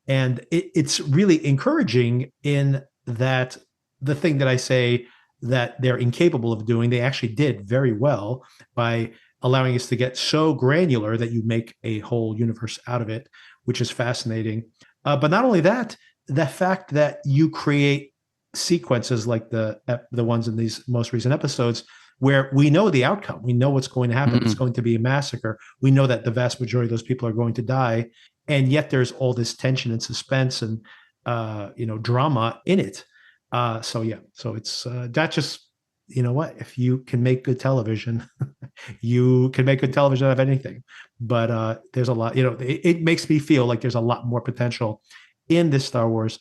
And it's really encouraging in that the thing that I say that they're incapable of doing, they actually did very well by allowing us to get so granular that you make a whole universe out of it, which is fascinating. But not only that, the fact that you create sequences like the ones in these most recent episodes where we know the outcome, we know what's going to happen. It's going to be a massacre. We know that the vast majority of those people are going to die, and yet there's all this tension and suspense and drama in it. So it's that just, you know what, if you can make good television, you can make good television out of anything. But there's a lot, it makes me feel like there's a lot more potential in this Star Wars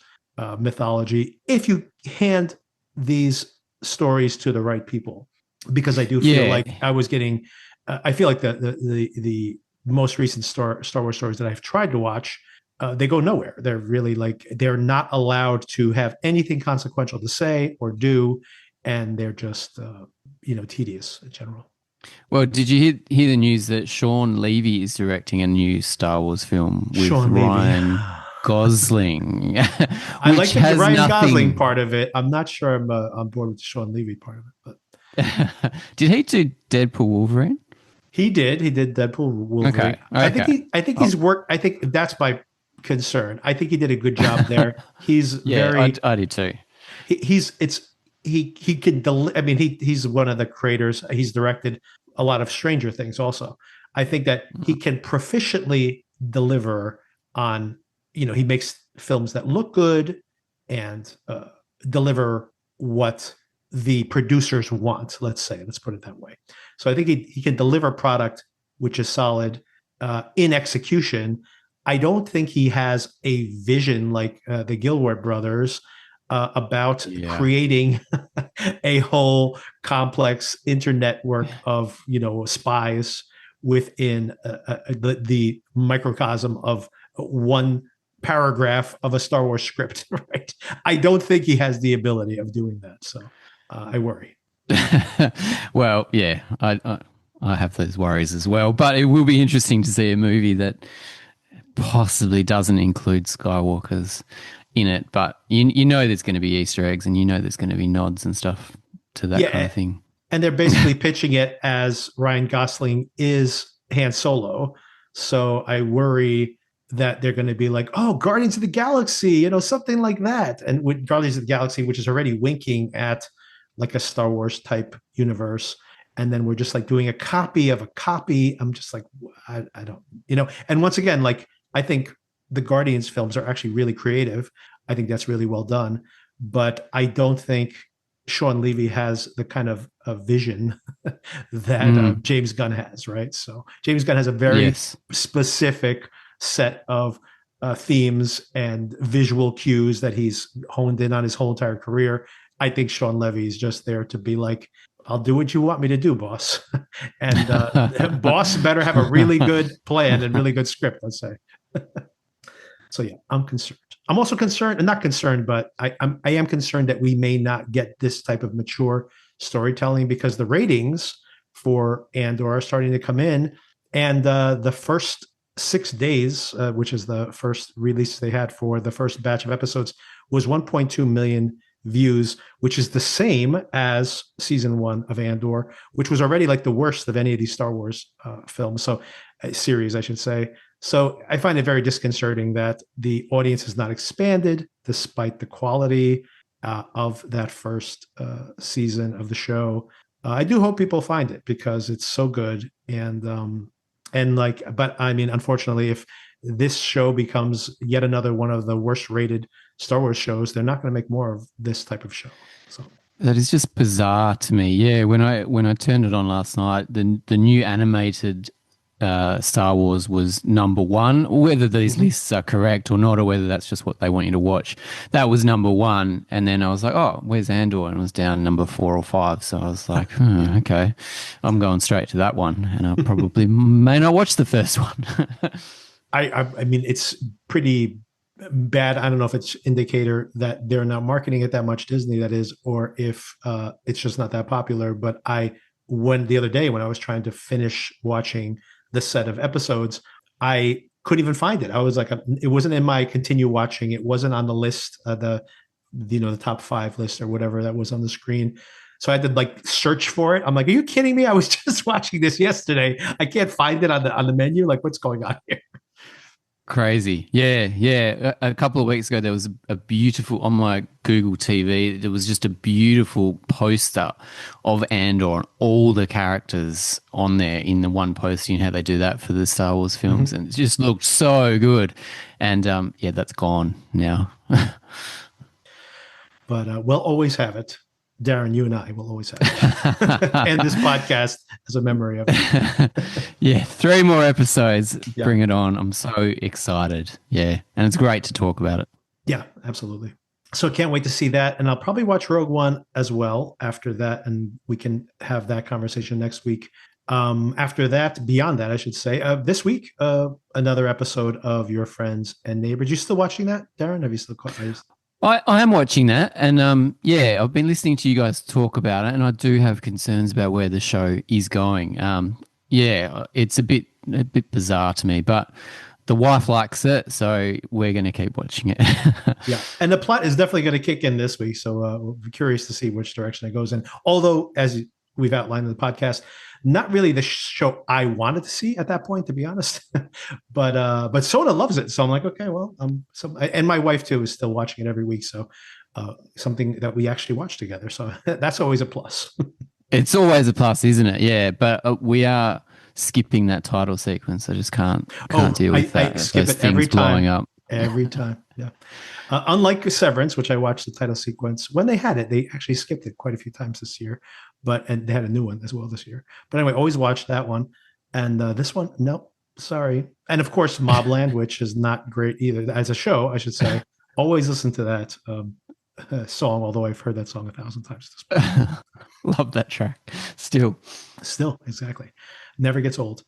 mythology if you hand these stories to the right people. Because I do feel like I feel like the most recent Star Wars stories that I've tried to watch, they go nowhere. They're really like, they're not allowed to have anything consequential to say or do, and they're just tedious in general. Well, did you hear the news that Sean Levy is directing a new Star Wars film with Ryan Gosling? I like the Ryan Gosling part of it. I'm not sure I'm on board with the Sean Levy part of it, but did he do Deadpool Wolverine? He did. He did Deadpool Wolverine. Okay. I think he's worked. I think that's my concern. I think he did a good job there. He's very. I do too. He can. He's one of the creators. He's directed a lot of Stranger Things. Also, I think that he can proficiently deliver on. He makes films that look good and deliver what the producers want. Let's put it that way. So I think he can deliver a product which is solid in execution. I don't think he has a vision like the Gilroy brothers about creating a whole complex internetwork of spies within the microcosm of one paragraph of a Star Wars script, right? I don't think he has the ability of doing that. So I worry. Well, yeah, I have those worries as well. But it will be interesting to see a movie that possibly doesn't include Skywalkers in it. But you know there's going to be Easter eggs, and you know there's going to be nods and stuff to that kind of thing. And they're basically pitching it as Ryan Gosling is Han Solo. So I worry that they're going to be like, oh, Guardians of the Galaxy, something like that. And with Guardians of the Galaxy, which is already winking at like a Star Wars type universe. And then we're just like doing a copy of a copy. I'm just like, I don't, and once again, like, I think the Guardians films are actually really creative. I think that's really well done, but I don't think Sean Levy has the kind of vision that James Gunn has, right? So James Gunn has a very specific set of themes and visual cues that he's honed in on his whole entire career. I think Sean Levy is just there to be like, I'll do what you want me to do, boss. And boss better have a really good plan and really good script, let's say. So yeah, I'm concerned. I'm also concerned, and not concerned, but I am concerned that we may not get this type of mature storytelling, because the ratings for Andor are starting to come in, and the first 6 days, which is the first release they had for the first batch of episodes, was 1.2 million views, which is the same as season 1 of Andor, which was already like the worst of any of these Star Wars films. So series, I should say. So I find it very disconcerting that the audience has not expanded despite the quality of that first season of the show. I do hope people find it because it's so good. But I mean, unfortunately, if this show becomes yet another one of the worst rated Star Wars shows, they're not going to make more of this type of show. So that is just bizarre to me. Yeah, when I turned it on last night, the new animated Star Wars was number 1. Whether these lists are correct or not, or whether that's just what they want you to watch, that was number 1. And then I was like, oh, where's Andor? And it was down number 4 or 5. So I was like, okay, I'm going straight to that one, and I probably may not watch the first one. I mean, it's pretty bad. I don't know if it's indicator that they're not marketing it that much, Disney that is, or if it's just not that popular. But the other day when I was trying to finish watching the set of episodes, I couldn't even find it. I was like, it wasn't in my continue watching. It wasn't on the list, the top 5 list or whatever that was on the screen. So I had to like search for it. I'm like, are you kidding me? I was just watching this yesterday. I can't find it on the menu. Like, what's going on here? Crazy. Yeah. A couple of weeks ago, there was a beautiful, on my Google TV, there was just a beautiful poster of Andor and all the characters on there in the one poster. You know how they do that for the Star Wars films? And it just looked so good. And that's gone now. But we'll always have it. Darren, you and I will always have it. And this podcast as a memory of it. Yeah, 3 more episodes. Yeah. Bring it on. I'm so excited. Yeah. And it's great to talk about it. Yeah, absolutely. So can't wait to see that. And I'll probably watch Rogue One as well after that. And we can have that conversation next week. After that, beyond that, I should say, this week, another episode of Your Friends and Neighbors. You still watching that, Darren? Have you still caught? I am watching that, and I've been listening to you guys talk about it, and I do have concerns about where the show is going. It's a bit bizarre to me, but the wife likes it, so we're going to keep watching it. Yeah, and the plot is definitely going to kick in this week, so we'll be curious to see which direction it goes in. Although, as we've outlined in the podcast, not really the show I wanted to see at that point, to be honest. but Soda loves it, so I'm like, okay, well, and my wife too is still watching it every week, so something that we actually watch together. So that's always a plus. It's always a plus, isn't it? Yeah, but we are skipping that title sequence. I just can't deal with that. I skip it every time. Blowing up. Every time, yeah. Unlike Severance, which I watched the title sequence when they had it, they actually skipped it quite a few times this year, and they had a new one as well this year. But anyway, always watch that one, and this one, nope, sorry. And of course, Mobland, which is not great either as a show, I should say. Always listen to that song, although I've heard that song 1,000 times. Love that track. Still, exactly. Never gets old.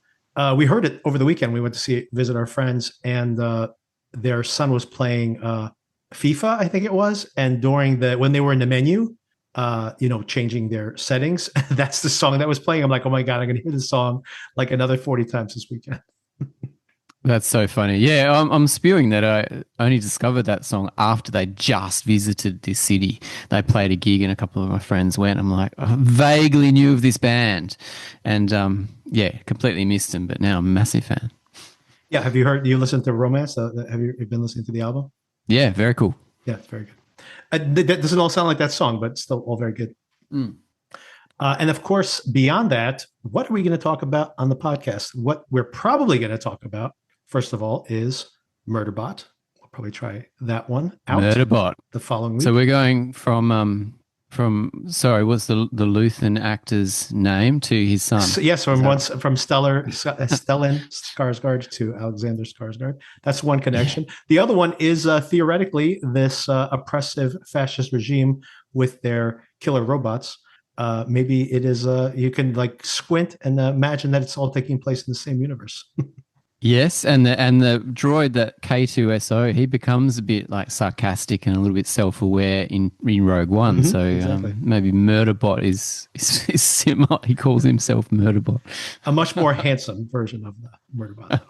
We heard it over the weekend. We went to visit our friends, and their son was playing FIFA, I think it was, and when they were in the menu, changing their settings, that's the song that was playing. I'm like, oh my god, I'm gonna hear this song like another 40 times this weekend. That's so funny. Yeah, I'm spewing that I only discovered that song after they just visited this city. They played a gig and a couple of my friends went. I'm like, I vaguely knew of this band, and completely missed them. But now I'm a massive fan. Yeah, have you listened to Romance? Have you been listening to the album? Yeah, very cool. Yeah, it's very good. That doesn't all sound like that song, but still all very good. Mm. And of course, beyond that, what are we going to talk about on the podcast? What we're probably going to talk about, first of all, is Murderbot. We'll probably try that one out. Murderbot The following week. So we're going from what's the Luthan actor's name to his son? So, yes, from Stellan Skarsgård to Alexander Skarsgård. That's one connection. The other one is theoretically this oppressive fascist regime with their killer robots. Maybe it is. You can like squint and imagine that it's all taking place in the same universe. Yes, and the droid, that K2SO, he becomes a bit like sarcastic and a little bit self-aware in Rogue One. Mm-hmm, so exactly. Maybe Murderbot is similar. He calls himself Murderbot. A much more handsome version of the Murderbot.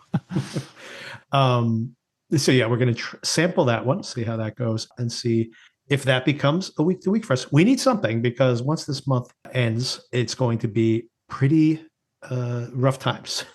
So yeah, we're going to sample that one, see how that goes, and see if that becomes a week to week for us. We need something because once this month ends, it's going to be pretty rough times.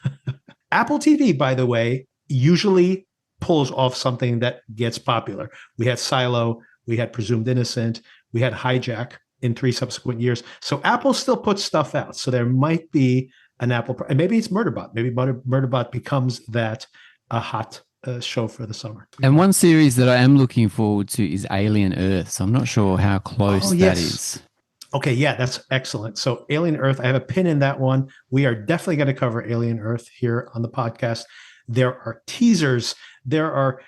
Apple TV, by the way, usually pulls off something that gets popular. We had Silo, we had Presumed Innocent, we had Hijack in 3 subsequent years. So Apple still puts stuff out. So there might be an Apple, and maybe it's Murderbot. Maybe Murderbot becomes that a hot show for the summer. And one series that I am looking forward to is Alien Earth. So I'm not sure how close that is. Okay, yeah, that's excellent. So Alien Earth, I have a pin in that one. We are definitely going to cover Alien Earth here on the podcast. There are teasers. There are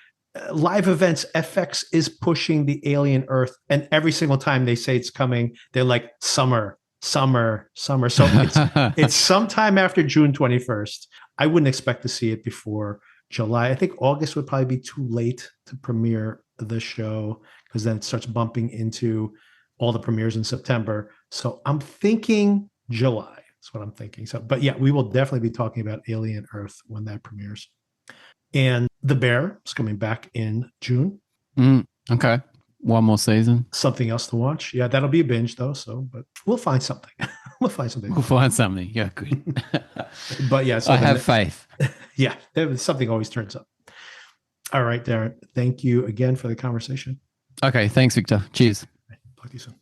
live events. FX is pushing the Alien Earth. And every single time they say it's coming, they're like, summer. So it's sometime after June 21st. I wouldn't expect to see it before July. I think August would probably be too late to premiere the show because then it starts bumping into all the premieres in September. So I'm thinking July. That's what I'm thinking. So, but yeah, we will definitely be talking about Alien Earth when that premieres. And The Bear is coming back in June. Okay. One more season. Something else to watch. Yeah, that'll be a binge though. So, but we'll find something. We'll find something. Yeah, good. But yeah, I have faith. Yeah, something always turns up. All right, Darren. Thank you again for the conversation. Okay. Thanks, Victor. Cheers. Talk to you soon.